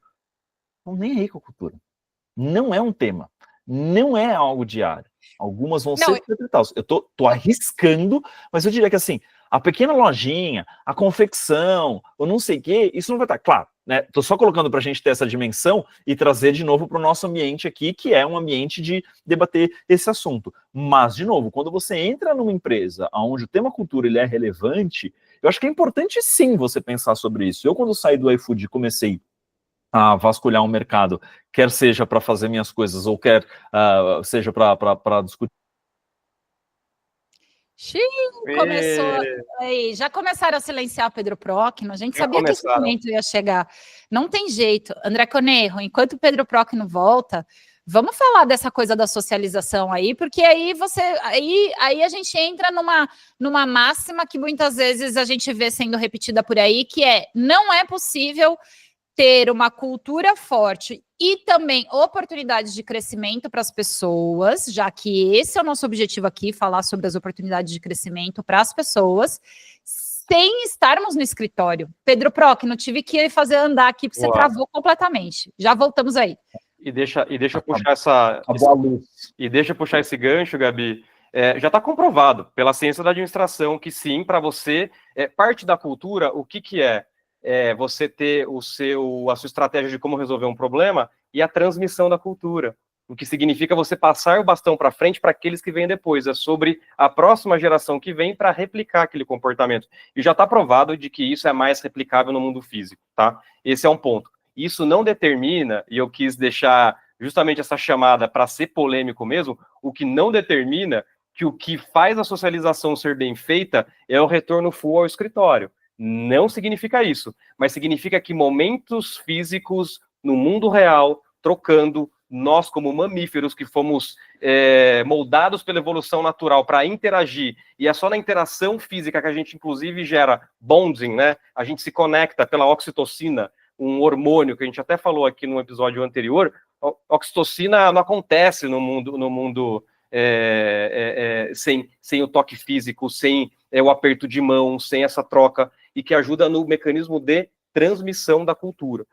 não nem aí com a cultura. Não é um tema. não é algo diário. Algumas vão Não, ser interpretadas. Eu tô arriscando, mas eu diria que assim, a pequena lojinha, a confecção, ou não sei o quê, isso não vai estar. Claro, né? Tô só colocando para a gente ter essa dimensão e trazer de novo para o nosso ambiente aqui, que é um ambiente de debater esse assunto. Mas, de novo, quando você entra numa empresa onde o tema cultura ele é relevante, eu acho que é importante sim você pensar sobre isso. Eu, quando saí do iFood e comecei a vasculhar um mercado, quer seja para fazer minhas coisas, ou quer seja para discutir. Começou aí, já começaram a silenciar Pedro Próquino, a gente sabia que esse momento ia chegar. Não tem jeito. André Conejo, enquanto o Pedro Próquino volta, vamos falar dessa coisa da socialização aí, porque aí a gente entra numa máxima que muitas vezes a gente vê sendo repetida por aí, que é: não é possível ter uma cultura forte e também oportunidades de crescimento para as pessoas, já que esse é o nosso objetivo aqui, falar sobre as oportunidades de crescimento para as pessoas, sem estarmos no escritório. Pedro Próquino, tive que fazer andar aqui, porque você travou completamente. Já voltamos aí. E deixa eu puxar puxar esse gancho, Gabi. Já está comprovado pela ciência da administração que sim, para você, parte da cultura, o que é? Você ter a sua estratégia de como resolver um problema e a transmissão da cultura, o que significa você passar o bastão para frente para aqueles que vêm depois, é sobre a próxima geração que vem para replicar aquele comportamento. E já está provado de que isso é mais replicável no mundo físico, tá? Esse é um ponto. Isso não determina, e eu quis deixar justamente essa chamada para ser polêmico mesmo, o que não determina que o que faz a socialização ser bem feita é o retorno full ao escritório. Não significa isso, mas significa que momentos físicos no mundo real, trocando, nós como mamíferos que fomos moldados pela evolução natural para interagir, e é só na interação física que a gente inclusive gera bonding, né? A gente se conecta pela oxitocina, um hormônio que a gente até falou aqui no episódio anterior. Oxitocina não acontece no mundo sem o toque físico, sem o aperto de mão, sem essa troca, e que ajuda no mecanismo de transmissão da cultura.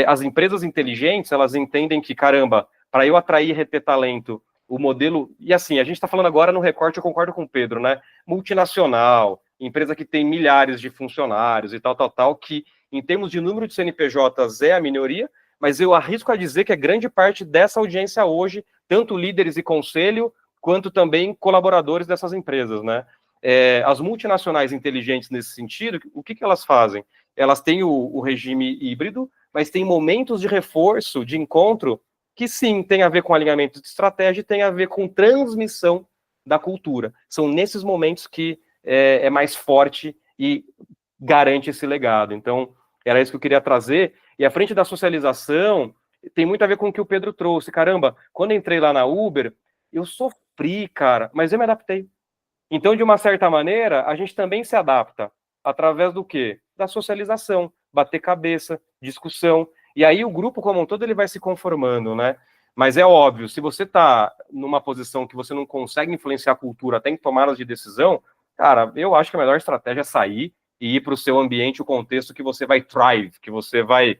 As empresas inteligentes, elas entendem que, caramba, para eu atrair e reter talento, o modelo... E assim, a gente está falando agora no recorte, eu concordo com o Pedro, né? Multinacional, empresa que tem milhares de funcionários e tal, que em termos de número de CNPJs é a minoria, mas eu arrisco a dizer que é grande parte dessa audiência hoje, tanto líderes e conselho, quanto também colaboradores dessas empresas, né? As multinacionais inteligentes nesse sentido, o que elas fazem? Elas têm o regime híbrido, mas tem momentos de reforço, de encontro, que sim, tem a ver com alinhamento de estratégia e tem a ver com transmissão da cultura. São nesses momentos que é mais forte e garante esse legado. Então, era isso que eu queria trazer. E à frente da socialização, tem muito a ver com o que o Pedro trouxe. Caramba, quando eu entrei lá na Uber, eu sofri, cara, mas eu me adaptei. Então, de uma certa maneira, a gente também se adapta. Através do quê? Da socialização, bater cabeça, discussão. E aí o grupo como um todo ele vai se conformando, né? Mas é óbvio, se você está numa posição que você não consegue influenciar a cultura até em tomadas de decisão, cara, eu acho que a melhor estratégia é sair e ir para o seu ambiente, o contexto que você vai thrive, que você vai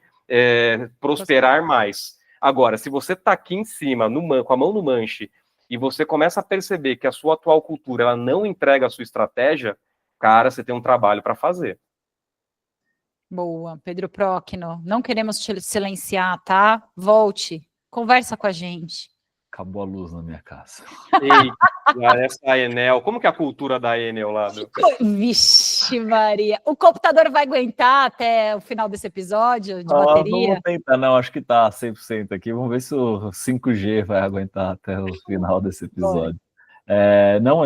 prosperar mais. Agora, se você está aqui em cima, com a mão no manche, e você começa a perceber que a sua atual cultura ela não entrega a sua estratégia, cara, você tem um trabalho para fazer. Boa, Pedro Próquino. Não queremos te silenciar, tá? Volte, conversa com a gente. Acabou a luz na minha casa. Ei, essa Enel, como que é a cultura da Enel lá? Vixe Maria, o computador vai aguentar até o final desse episódio de bateria? Vamos tentar, não, acho que tá 100% aqui, vamos ver se o 5G vai aguentar até o final desse episódio. Não,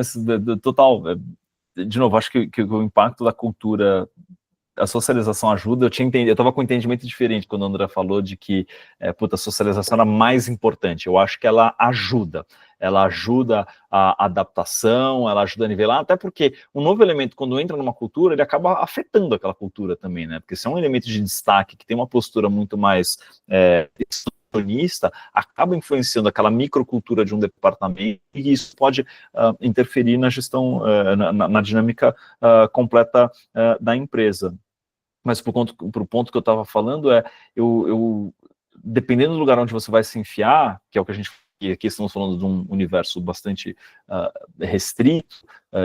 total, de novo, acho que o impacto da cultura, a socialização ajuda. Eu estava com um entendimento diferente quando a André falou de que a socialização era mais importante. Eu acho que ela ajuda a adaptação, ela ajuda a nivelar, até porque um novo elemento, quando entra numa cultura, ele acaba afetando aquela cultura também, né? Porque se é um elemento de destaque, que tem uma postura muito mais expansionista, acaba influenciando aquela microcultura de um departamento, e isso pode interferir na gestão, na dinâmica completa da empresa. Mas pro ponto que eu estava falando, dependendo do lugar onde você vai se enfiar, que é o que a gente e aqui estamos falando de um universo bastante restrito,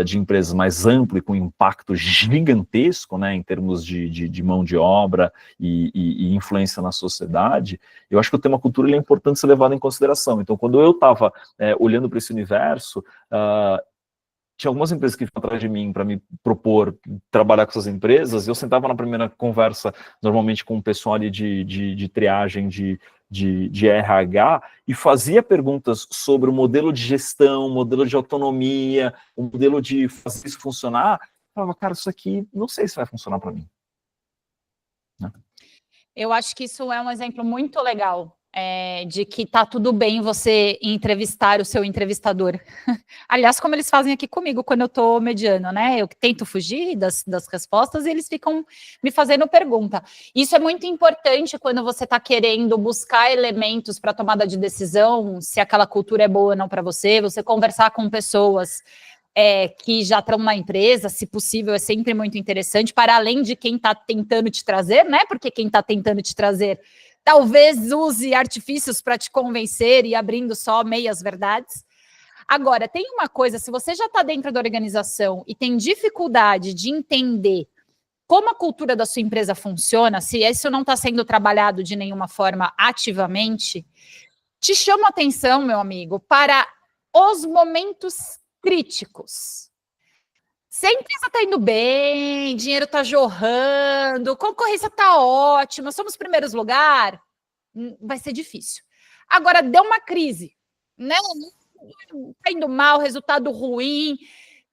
de empresas mais amplo e com impacto gigantesco, né, em termos de mão de obra e influência na sociedade, eu acho que o tema cultura ele é importante ser levado em consideração. Então, quando eu estava olhando para esse universo, tinha algumas empresas que vinham atrás de mim para me propor trabalhar com essas empresas, eu sentava na primeira conversa, normalmente com o pessoal ali de triagem de RH, e fazia perguntas sobre o modelo de gestão, o modelo de autonomia, o modelo de fazer isso funcionar. Eu falava, cara, isso aqui não sei se vai funcionar para mim. Né? Eu acho que isso é um exemplo muito legal, de que tá tudo bem você entrevistar o seu entrevistador. Aliás, como eles fazem aqui comigo quando eu tô mediando, né? Eu tento fugir das respostas e eles ficam me fazendo pergunta. Isso é muito importante quando você está querendo buscar elementos para tomada de decisão, se aquela cultura é boa ou não para você conversar com pessoas que já estão na empresa, se possível, é sempre muito interessante, para além de quem está tentando te trazer, né? Porque quem está tentando te trazer talvez use artifícios para te convencer e abrindo só meias verdades. Agora, tem uma coisa, se você já está dentro da organização e tem dificuldade de entender como a cultura da sua empresa funciona, se isso não está sendo trabalhado de nenhuma forma ativamente, te chamo a atenção, meu amigo, para os momentos críticos. Se a empresa está indo bem, dinheiro está jorrando, concorrência está ótima, somos primeiros lugar, vai ser difícil. Agora, deu uma crise, né? Está indo mal, resultado ruim.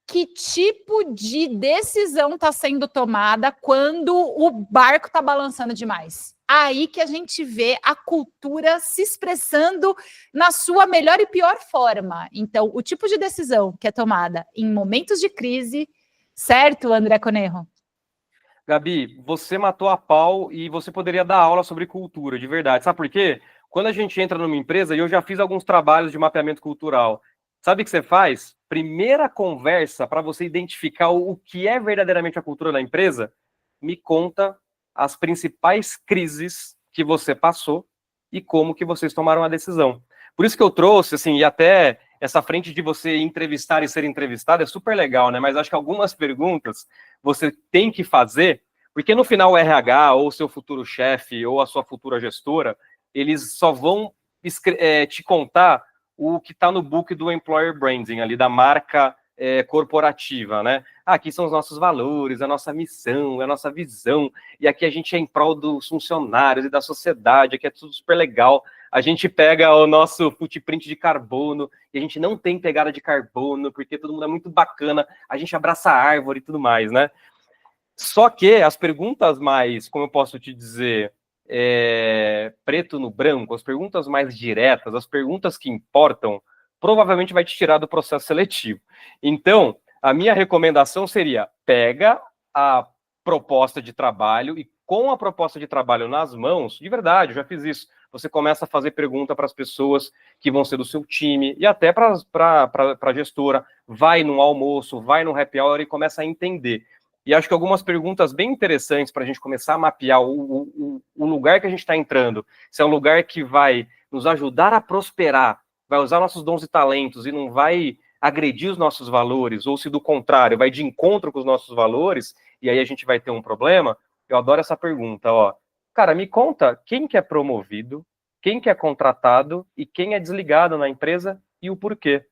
Que tipo de decisão está sendo tomada quando o barco está balançando demais? Aí que a gente vê a cultura se expressando na sua melhor e pior forma. Então, o tipo de decisão que é tomada em momentos de crise, certo, André Conejo? Gabi, você matou a pau e você poderia dar aula sobre cultura, de verdade. Sabe por quê? Quando a gente entra numa empresa, e eu já fiz alguns trabalhos de mapeamento cultural, sabe o que você faz? Primeira conversa para você identificar o que é verdadeiramente a cultura da empresa, me conta as principais crises que você passou e como que vocês tomaram a decisão. Por isso que eu trouxe, assim, e até essa frente de você entrevistar e ser entrevistado é super legal, né? Mas acho que algumas perguntas você tem que fazer, porque no final o RH, ou o seu futuro chefe, ou a sua futura gestora, eles só vão te contar o que está no book do employer branding, ali da marca corporativa, né? Aqui são os nossos valores, a nossa missão, a nossa visão, e aqui a gente é em prol dos funcionários e da sociedade, aqui é tudo super legal. A gente pega o nosso footprint de carbono, e a gente não tem pegada de carbono, porque todo mundo é muito bacana, a gente abraça a árvore e tudo mais, né? Só que as perguntas mais, como eu posso te dizer, preto no branco, as perguntas mais diretas, as perguntas que importam, provavelmente vai te tirar do processo seletivo. Então, a minha recomendação seria, pega a proposta de trabalho e com a proposta de trabalho nas mãos, de verdade, eu já fiz isso, você começa a fazer pergunta para as pessoas que vão ser do seu time e até para a gestora, vai no almoço, vai no happy hour e começa a entender. E acho que algumas perguntas bem interessantes para a gente começar a mapear o lugar que a gente está entrando, se é um lugar que vai nos ajudar a prosperar, vai usar nossos dons e talentos e não vai agredir os nossos valores, ou se do contrário, vai de encontro com os nossos valores, e aí a gente vai ter um problema. Eu adoro essa pergunta, ó. Cara, me conta quem que é promovido, quem que é contratado e quem é desligado na empresa e o porquê.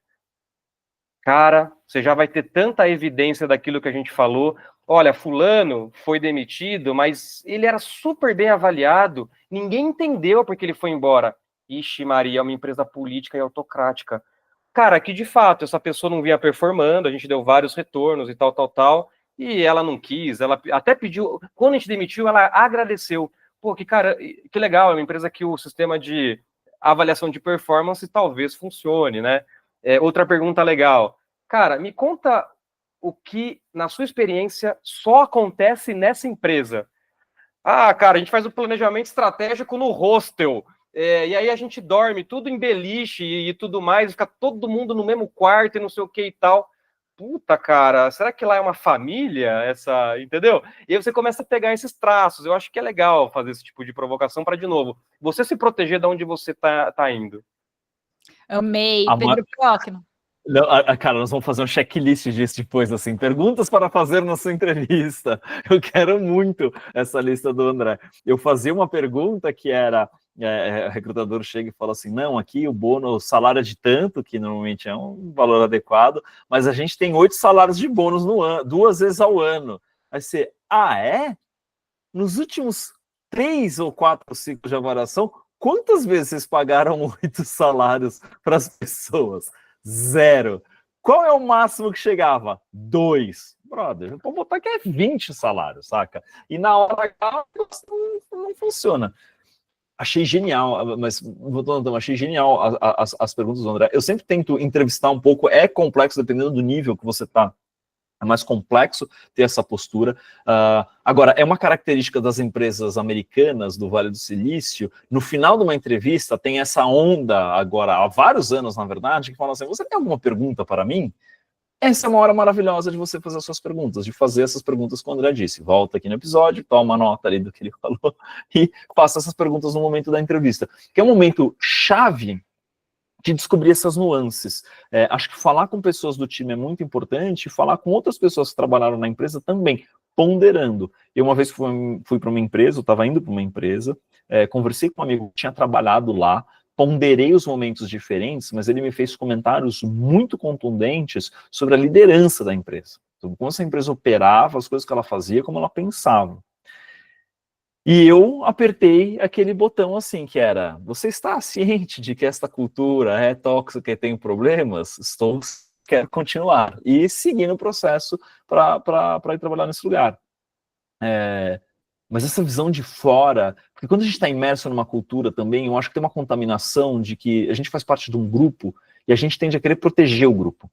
Cara, você já vai ter tanta evidência daquilo que a gente falou. Olha, fulano foi demitido, mas ele era super bem avaliado, ninguém entendeu porque ele foi embora. Ixi, Maria, é uma empresa política e autocrática. Cara, que de fato essa pessoa não vinha performando, a gente deu vários retornos e tal, e ela não quis, ela até pediu, quando a gente demitiu, ela agradeceu. Pô, que cara, que legal, é uma empresa que o sistema de avaliação de performance talvez funcione, né? Outra pergunta legal. Cara, me conta o que, na sua experiência, só acontece nessa empresa. Ah, cara, a gente faz o planejamento estratégico no hostel, e aí a gente dorme tudo em beliche e tudo mais, fica todo mundo no mesmo quarto e não sei o que e tal. Puta, cara, será que lá é uma família? Entendeu? E aí você começa a pegar esses traços. Eu acho que é legal fazer esse tipo de provocação para, de novo, você se proteger de onde você tá indo. Amei. Pedro Procno. Não, cara, nós vamos fazer um checklist disso depois, assim, perguntas para fazer na sua entrevista. Eu quero muito essa lista do André. Eu fazia uma pergunta que era, o recrutador chega e fala assim, não, aqui o bônus, o salário é de tanto, que normalmente é um valor adequado, mas a gente tem 8 salários de bônus no ano, 2 vezes ao ano. Aí você, é? Nos últimos 3 ou 4 ciclos de avaliação, quantas vezes vocês pagaram 8 salários para as pessoas? 0. Qual é o máximo que chegava? 2. Brother, vou botar que é 20 salários, saca? E na hora não funciona. Achei genial, mas achei genial as perguntas do André. Eu sempre tento entrevistar um pouco, é complexo dependendo do nível que você está. É mais complexo ter essa postura. Agora, é uma característica das empresas americanas do Vale do Silício, no final de uma entrevista, tem essa onda agora, há vários anos, na verdade, que fala assim, você tem alguma pergunta para mim? Essa é uma hora maravilhosa de você fazer as suas perguntas, de fazer essas perguntas que o André disse. Volta aqui no episódio, toma nota ali do que ele falou e faça essas perguntas no momento da entrevista, que é um momento chave de descobrir essas nuances. Acho que falar com pessoas do time é muito importante, falar com outras pessoas que trabalharam na empresa também, ponderando. Eu uma vez fui para uma empresa, eu estava indo para uma empresa, conversei com um amigo que tinha trabalhado lá, ponderei os momentos diferentes, mas ele me fez comentários muito contundentes sobre a liderança da empresa. Então, como essa empresa operava, as coisas que ela fazia, como ela pensava. E eu apertei aquele botão assim, que era, você está ciente de que esta cultura é tóxica e tem problemas? Quero continuar. E seguir no processo para ir trabalhar nesse lugar. Mas essa visão de fora, porque quando a gente está imerso numa cultura também, eu acho que tem uma contaminação de que a gente faz parte de um grupo e a gente tende a querer proteger o grupo.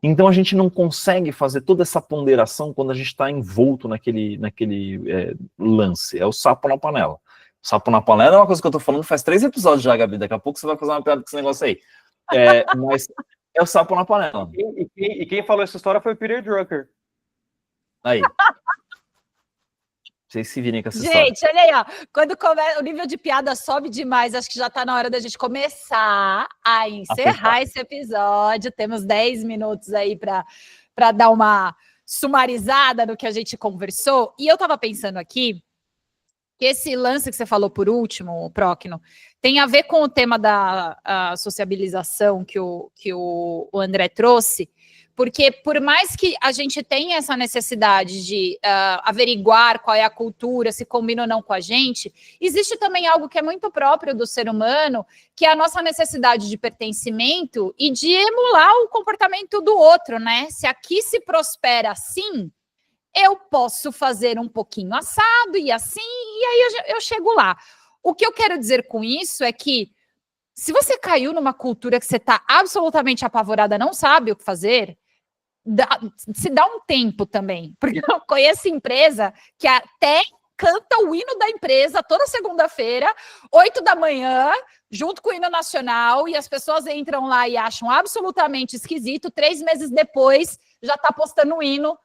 Então a gente não consegue fazer toda essa ponderação quando a gente está envolto naquele lance. É o sapo na panela. O sapo na panela é uma coisa que eu estou falando faz 3 episódios já, Gabi. Daqui a pouco você vai fazer uma piada com esse negócio aí. Mas é o sapo na panela. E quem falou essa história foi o Peter Drucker. Aí. Vocês se virem com essa história. Gente, olha aí, ó. Quando o nível de piada sobe demais, acho que já está na hora da gente começar a encerrar esse episódio. Temos 10 minutos aí para dar uma sumarizada no que a gente conversou. E eu estava pensando aqui que esse lance que você falou por último, Procno, tem a ver com o tema da sociabilização que o André trouxe. Porque por mais que a gente tenha essa necessidade de averiguar qual é a cultura, se combina ou não com a gente, existe também algo que é muito próprio do ser humano, que é a nossa necessidade de pertencimento e de emular o comportamento do outro, né? Se aqui se prospera assim, eu posso fazer um pouquinho assado e assim, e aí eu chego lá. O que eu quero dizer com isso é que se você caiu numa cultura que você está absolutamente apavorada, não sabe o que fazer, se dá um tempo também, porque eu conheço empresa que até canta o hino da empresa toda segunda-feira, 8 da manhã, junto com o hino nacional, e as pessoas entram lá e acham absolutamente esquisito, 3 meses depois já está postando o hino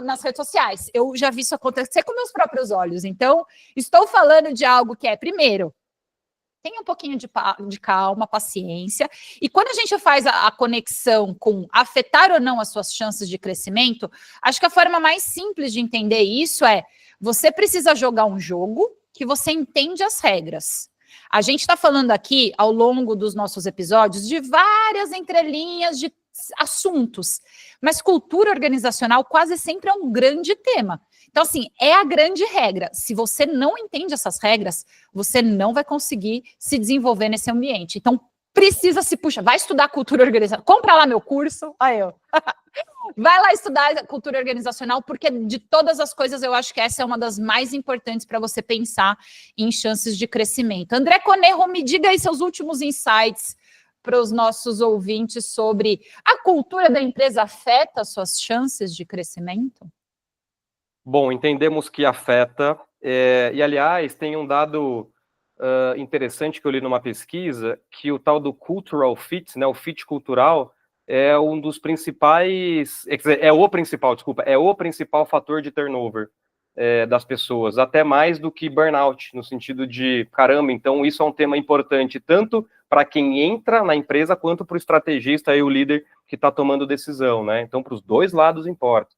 nas redes sociais. Eu já vi isso acontecer com meus próprios olhos. Então, estou falando de algo que primeiro, tenha um pouquinho de calma, paciência. E quando a gente faz a conexão com afetar ou não as suas chances de crescimento, acho que a forma mais simples de entender isso você precisa jogar um jogo que você entende as regras. A gente está falando aqui, ao longo dos nossos episódios, de várias entrelinhas de assuntos, mas cultura organizacional quase sempre é um grande tema. Então, assim, é a grande regra. Se você não entende essas regras, você não vai conseguir se desenvolver nesse ambiente. Então, precisa se puxar. Vai estudar cultura organizacional. Compra lá meu curso. Aí eu. Vai lá estudar cultura organizacional, porque de todas as coisas, eu acho que essa é uma das mais importantes para você pensar em chances de crescimento. André Conerro, me diga aí seus últimos insights para os nossos ouvintes sobre a cultura da empresa afeta as suas chances de crescimento? Bom, entendemos que afeta, e aliás, tem um dado interessante que eu li numa pesquisa, que o tal do cultural fit, né, o fit cultural, é um dos principais, é o principal fator de turnover. das pessoas, até mais do que burnout, no sentido de, caramba, então isso é um tema importante, tanto para quem entra na empresa, quanto para o estrategista e o líder que está tomando decisão, né? Então, para os dois lados importa,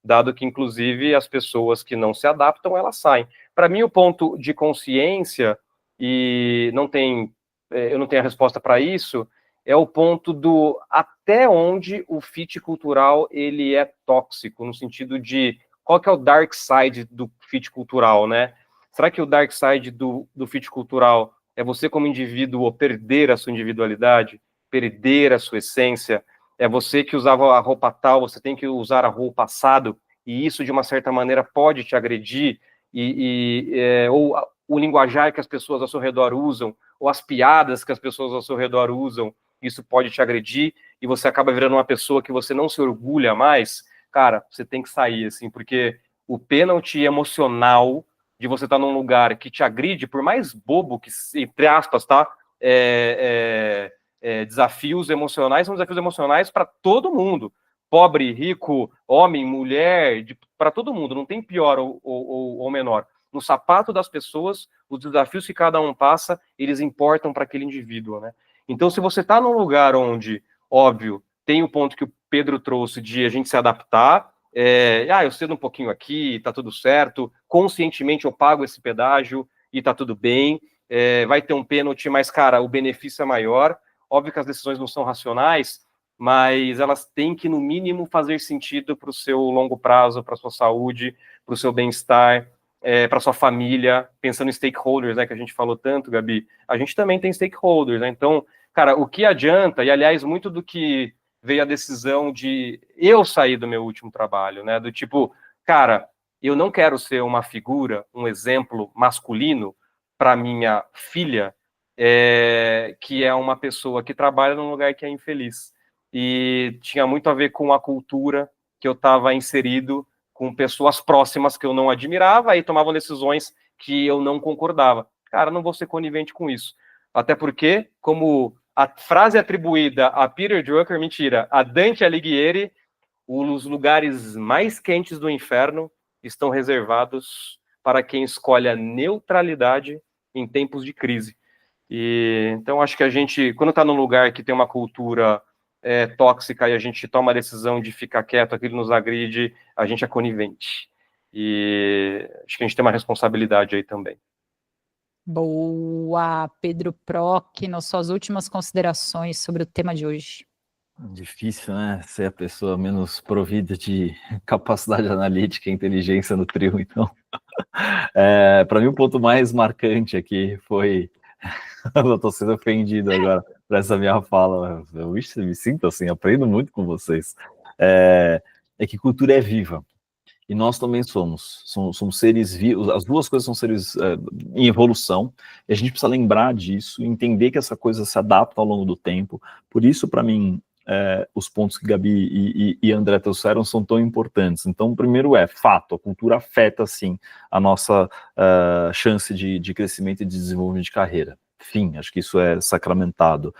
dado que, inclusive, as pessoas que não se adaptam, elas saem. Para mim, o ponto de consciência, e eu não tenho a resposta para isso, é o ponto do até onde o fit cultural ele é tóxico, no sentido de qual que é o dark side do fit cultural, né? Será que o dark side do fit cultural é você como indivíduo perder a sua individualidade, perder a sua essência? É você que usava a roupa tal, você tem que usar a roupa assado, e isso, de uma certa maneira, pode te agredir, ou o linguajar que as pessoas ao seu redor usam, ou as piadas que as pessoas ao seu redor usam, isso pode te agredir, e você acaba virando uma pessoa que você não se orgulha mais. Cara, você tem que sair, assim, porque o pênalti emocional de você estar num lugar que te agride, por mais bobo que, entre aspas, tá? Desafios emocionais são desafios emocionais para todo mundo. Pobre, rico, homem, mulher, para todo mundo, não tem pior ou menor. No sapato das pessoas, os desafios que cada um passa, eles importam para aquele indivíduo, né? Então, se você está num lugar onde, óbvio, tem o ponto que o Pedro trouxe de a gente se adaptar, eu cedo um pouquinho aqui, tá tudo certo, conscientemente eu pago esse pedágio e tá tudo bem, vai ter um pênalti, mas, cara, o benefício é maior. Óbvio que as decisões não são racionais, mas elas têm que, no mínimo, fazer sentido para o seu longo prazo, para a sua saúde, para o seu bem-estar, para a sua família, pensando em stakeholders, né, que a gente falou tanto, Gabi, a gente também tem stakeholders, né? Então, cara, o que adianta, e aliás, muito do que veio a decisão de eu sair do meu último trabalho, né, do tipo, cara, eu não quero ser uma figura, um exemplo masculino para minha filha, que é uma pessoa que trabalha num lugar que é infeliz. E tinha muito a ver com a cultura que eu estava inserido, com pessoas próximas que eu não admirava, e tomavam decisões que eu não concordava. Cara, não vou ser conivente com isso. Até porque, como a frase atribuída a Peter Drucker, mentira, a Dante Alighieri, os lugares mais quentes do inferno estão reservados para quem escolhe a neutralidade em tempos de crise. E então acho que a gente, quando está num lugar que tem uma cultura tóxica e a gente toma a decisão de ficar quieto, aquilo nos agride, a gente é conivente. E acho que a gente tem uma responsabilidade aí também. Boa, Pedro Proc, nas suas últimas considerações sobre o tema de hoje. Difícil, né? Ser a pessoa menos provida de capacidade analítica e inteligência no trio, então. Para mim, o ponto mais marcante aqui foi... Eu estou sendo ofendido agora por essa minha fala. Eu me sinto assim, aprendo muito com vocês. É que cultura é viva. E nós também somos seres vivos, as duas coisas são seres em evolução, e a gente precisa lembrar disso, entender que essa coisa se adapta ao longo do tempo. Por isso, para mim, os pontos que Gabi e André trouxeram são tão importantes. Então, o primeiro fato, a cultura afeta, sim, a nossa chance de crescimento e de desenvolvimento de carreira. Fim, acho que isso é sacramentado.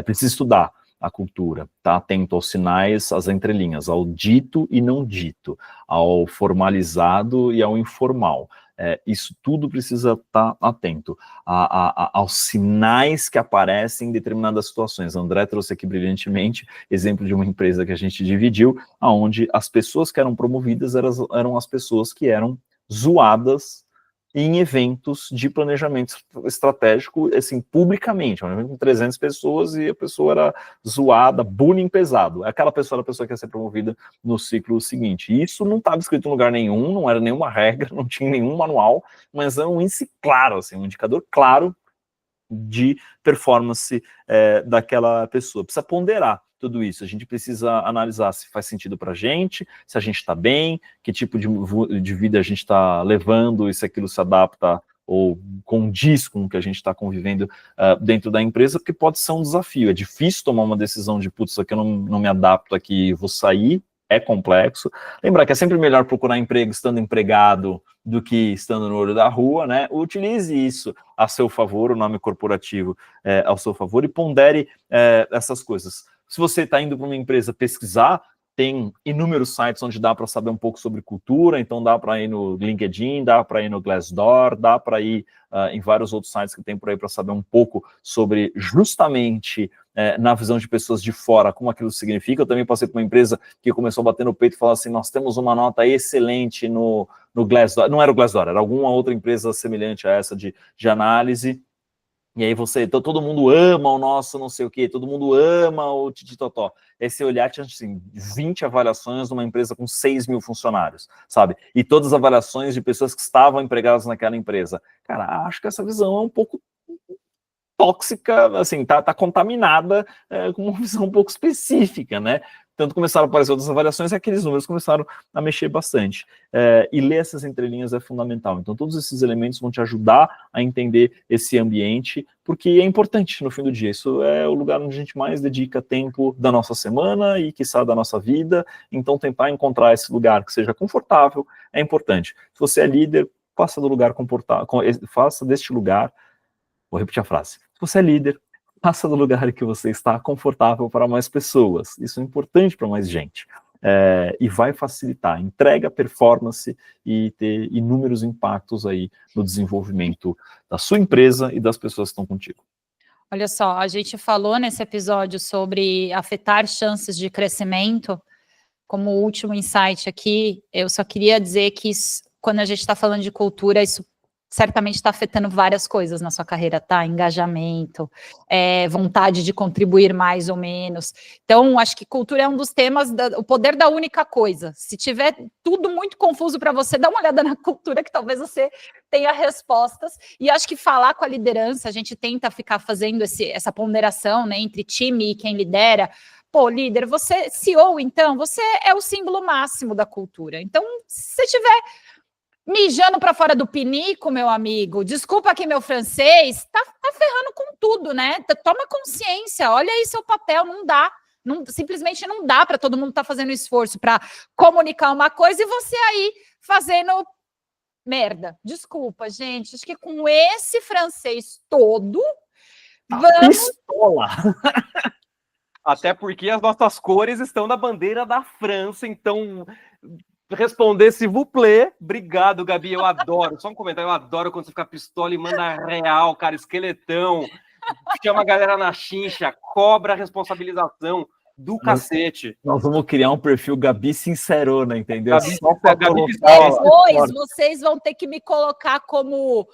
Precisa estudar a cultura, tá atento aos sinais, às entrelinhas, ao dito e não dito, ao formalizado e ao informal. Isso tudo precisa estar atento aos sinais que aparecem em determinadas situações. André trouxe aqui brilhantemente exemplo de uma empresa que a gente dividiu, onde as pessoas que eram promovidas eram as pessoas que eram zoadas em eventos de planejamento estratégico, assim, publicamente, um evento com 300 pessoas e a pessoa era zoada, bullying pesado. Aquela pessoa era a pessoa que ia ser promovida no ciclo seguinte. E isso não estava escrito em lugar nenhum, não era nenhuma regra, não tinha nenhum manual, mas é um índice claro, assim, um indicador claro de performance daquela pessoa. Precisa ponderar tudo isso, a gente precisa analisar se faz sentido para a gente, se a gente está bem, que tipo de vida a gente está levando, e se aquilo se adapta ou condiz com o que a gente está convivendo dentro da empresa, porque pode ser um desafio, é difícil tomar uma decisão de, putz, isso aqui eu não me adapto aqui, vou sair, é complexo. Lembrar que é sempre melhor procurar emprego estando empregado do que estando no olho da rua, né? Utilize isso a seu favor, o nome corporativo ao seu favor, e pondere essas coisas. Se você está indo para uma empresa pesquisar, tem inúmeros sites onde dá para saber um pouco sobre cultura, então dá para ir no LinkedIn, dá para ir no Glassdoor, dá para ir em vários outros sites que tem por aí para saber um pouco sobre justamente na visão de pessoas de fora, como aquilo significa. Eu também passei por uma empresa que começou a bater no peito e falar assim, nós temos uma nota excelente no Glassdoor, não era o Glassdoor, era alguma outra empresa semelhante a essa de análise. E aí todo mundo ama o nosso não sei o quê, todo mundo ama o Tititotó. Esse olhar tinha, assim, 20 avaliações numa empresa com 6 mil funcionários, sabe? E todas as avaliações de pessoas que estavam empregadas naquela empresa. Cara, acho que essa visão é um pouco tóxica, assim, tá contaminada com uma visão um pouco específica, né? Tanto começaram a aparecer outras avaliações e aqueles números começaram a mexer bastante. E ler essas entrelinhas é fundamental. Então, todos esses elementos vão te ajudar a entender esse ambiente, porque é importante no fim do dia. Isso é o lugar onde a gente mais dedica tempo da nossa semana e, quiçá, da nossa vida. Então, tentar encontrar esse lugar que seja confortável é importante. Se você é líder, faça do lugar confortável, faça deste lugar. Vou repetir a frase. Se você é líder, faça do lugar em que você está confortável para mais pessoas. Isso é importante para mais gente. E vai facilitar, entrega performance e ter inúmeros impactos aí no desenvolvimento da sua empresa e das pessoas que estão contigo. Olha só, a gente falou nesse episódio sobre afetar chances de crescimento. Como último insight aqui, eu só queria dizer que quando a gente está falando de cultura, isso certamente está afetando várias coisas na sua carreira, tá? Engajamento, vontade de contribuir mais ou menos. Então, acho que cultura é um dos temas, o poder da única coisa. Se tiver tudo muito confuso para você, dá uma olhada na cultura, que talvez você tenha respostas. E acho que falar com a liderança, a gente tenta ficar fazendo essa ponderação, né, entre time e quem lidera. Pô, líder, você, CEO, então, você é o símbolo máximo da cultura. Então, se você tiver mijando para fora do pinico, meu amigo, desculpa aqui meu francês, tá ferrando com tudo, né? Toma consciência, olha aí seu papel, não dá, simplesmente não dá para todo mundo estar fazendo esforço para comunicar uma coisa e você aí fazendo merda. Desculpa, gente, acho que com esse francês todo, vamos... Pistola! Até porque as nossas cores estão na bandeira da França, então... responder s'il vous plaît. Obrigado, Gabi, eu adoro. Só um comentário, eu adoro quando você fica pistola e manda real, cara, esqueletão. Chama a galera na chincha, cobra a responsabilização do cacete. Nós vamos criar um perfil Gabi Sincerona, entendeu? Gabi, só para Gabi depois vocês vão ter que me colocar como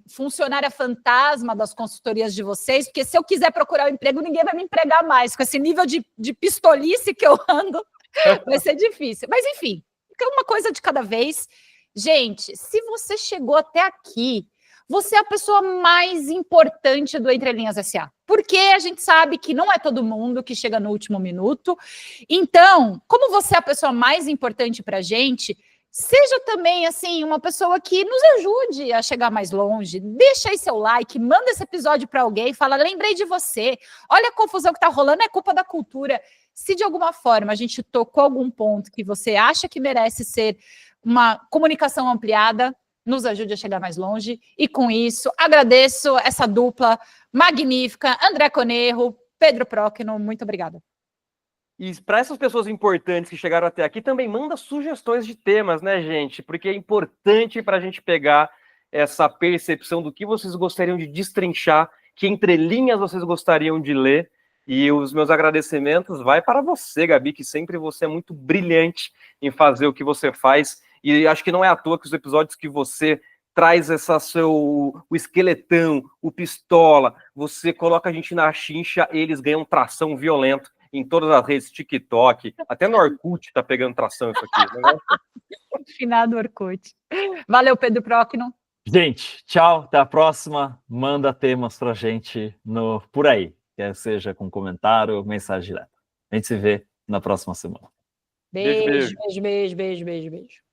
funcionária fantasma das consultorias de vocês, porque se eu quiser procurar um emprego, ninguém vai me empregar mais. Com esse nível de pistolice que eu ando, vai ser difícil. Mas, enfim, uma coisa de cada vez. Gente, se você chegou até aqui, você é a pessoa mais importante do Entre Linhas S.A. Porque a gente sabe que não é todo mundo que chega no último minuto. Então, como você é a pessoa mais importante para a gente, seja também, assim, uma pessoa que nos ajude a chegar mais longe. Deixa aí seu like, manda esse episódio para alguém, fala, lembrei de você. Olha a confusão que está rolando, é culpa da cultura. Se de alguma forma a gente tocou algum ponto que você acha que merece ser uma comunicação ampliada, nos ajude a chegar mais longe. E com isso, agradeço essa dupla magnífica, André Conerro, Pedro Próquino, muito obrigada. E para essas pessoas importantes que chegaram até aqui, também manda sugestões de temas, né, gente? Porque é importante para a gente pegar essa percepção do que vocês gostariam de destrinchar, que entrelinhas vocês gostariam de ler. E os meus agradecimentos vai para você, Gabi, que sempre você é muito brilhante em fazer o que você faz. E acho que não é à toa que os episódios que você traz o esqueletão, o pistola, você coloca a gente na chincha, eles ganham tração violenta em todas as redes, TikTok, até no Orkut tá pegando tração isso aqui. Né? Finado Orkut. Valeu, Pedro Próquino. Gente, tchau, até a próxima. Manda temas pra gente por aí, quer seja com comentário, mensagem direta. A gente se vê na próxima semana. Beijo, beijo, beijo, beijo, beijo, beijo.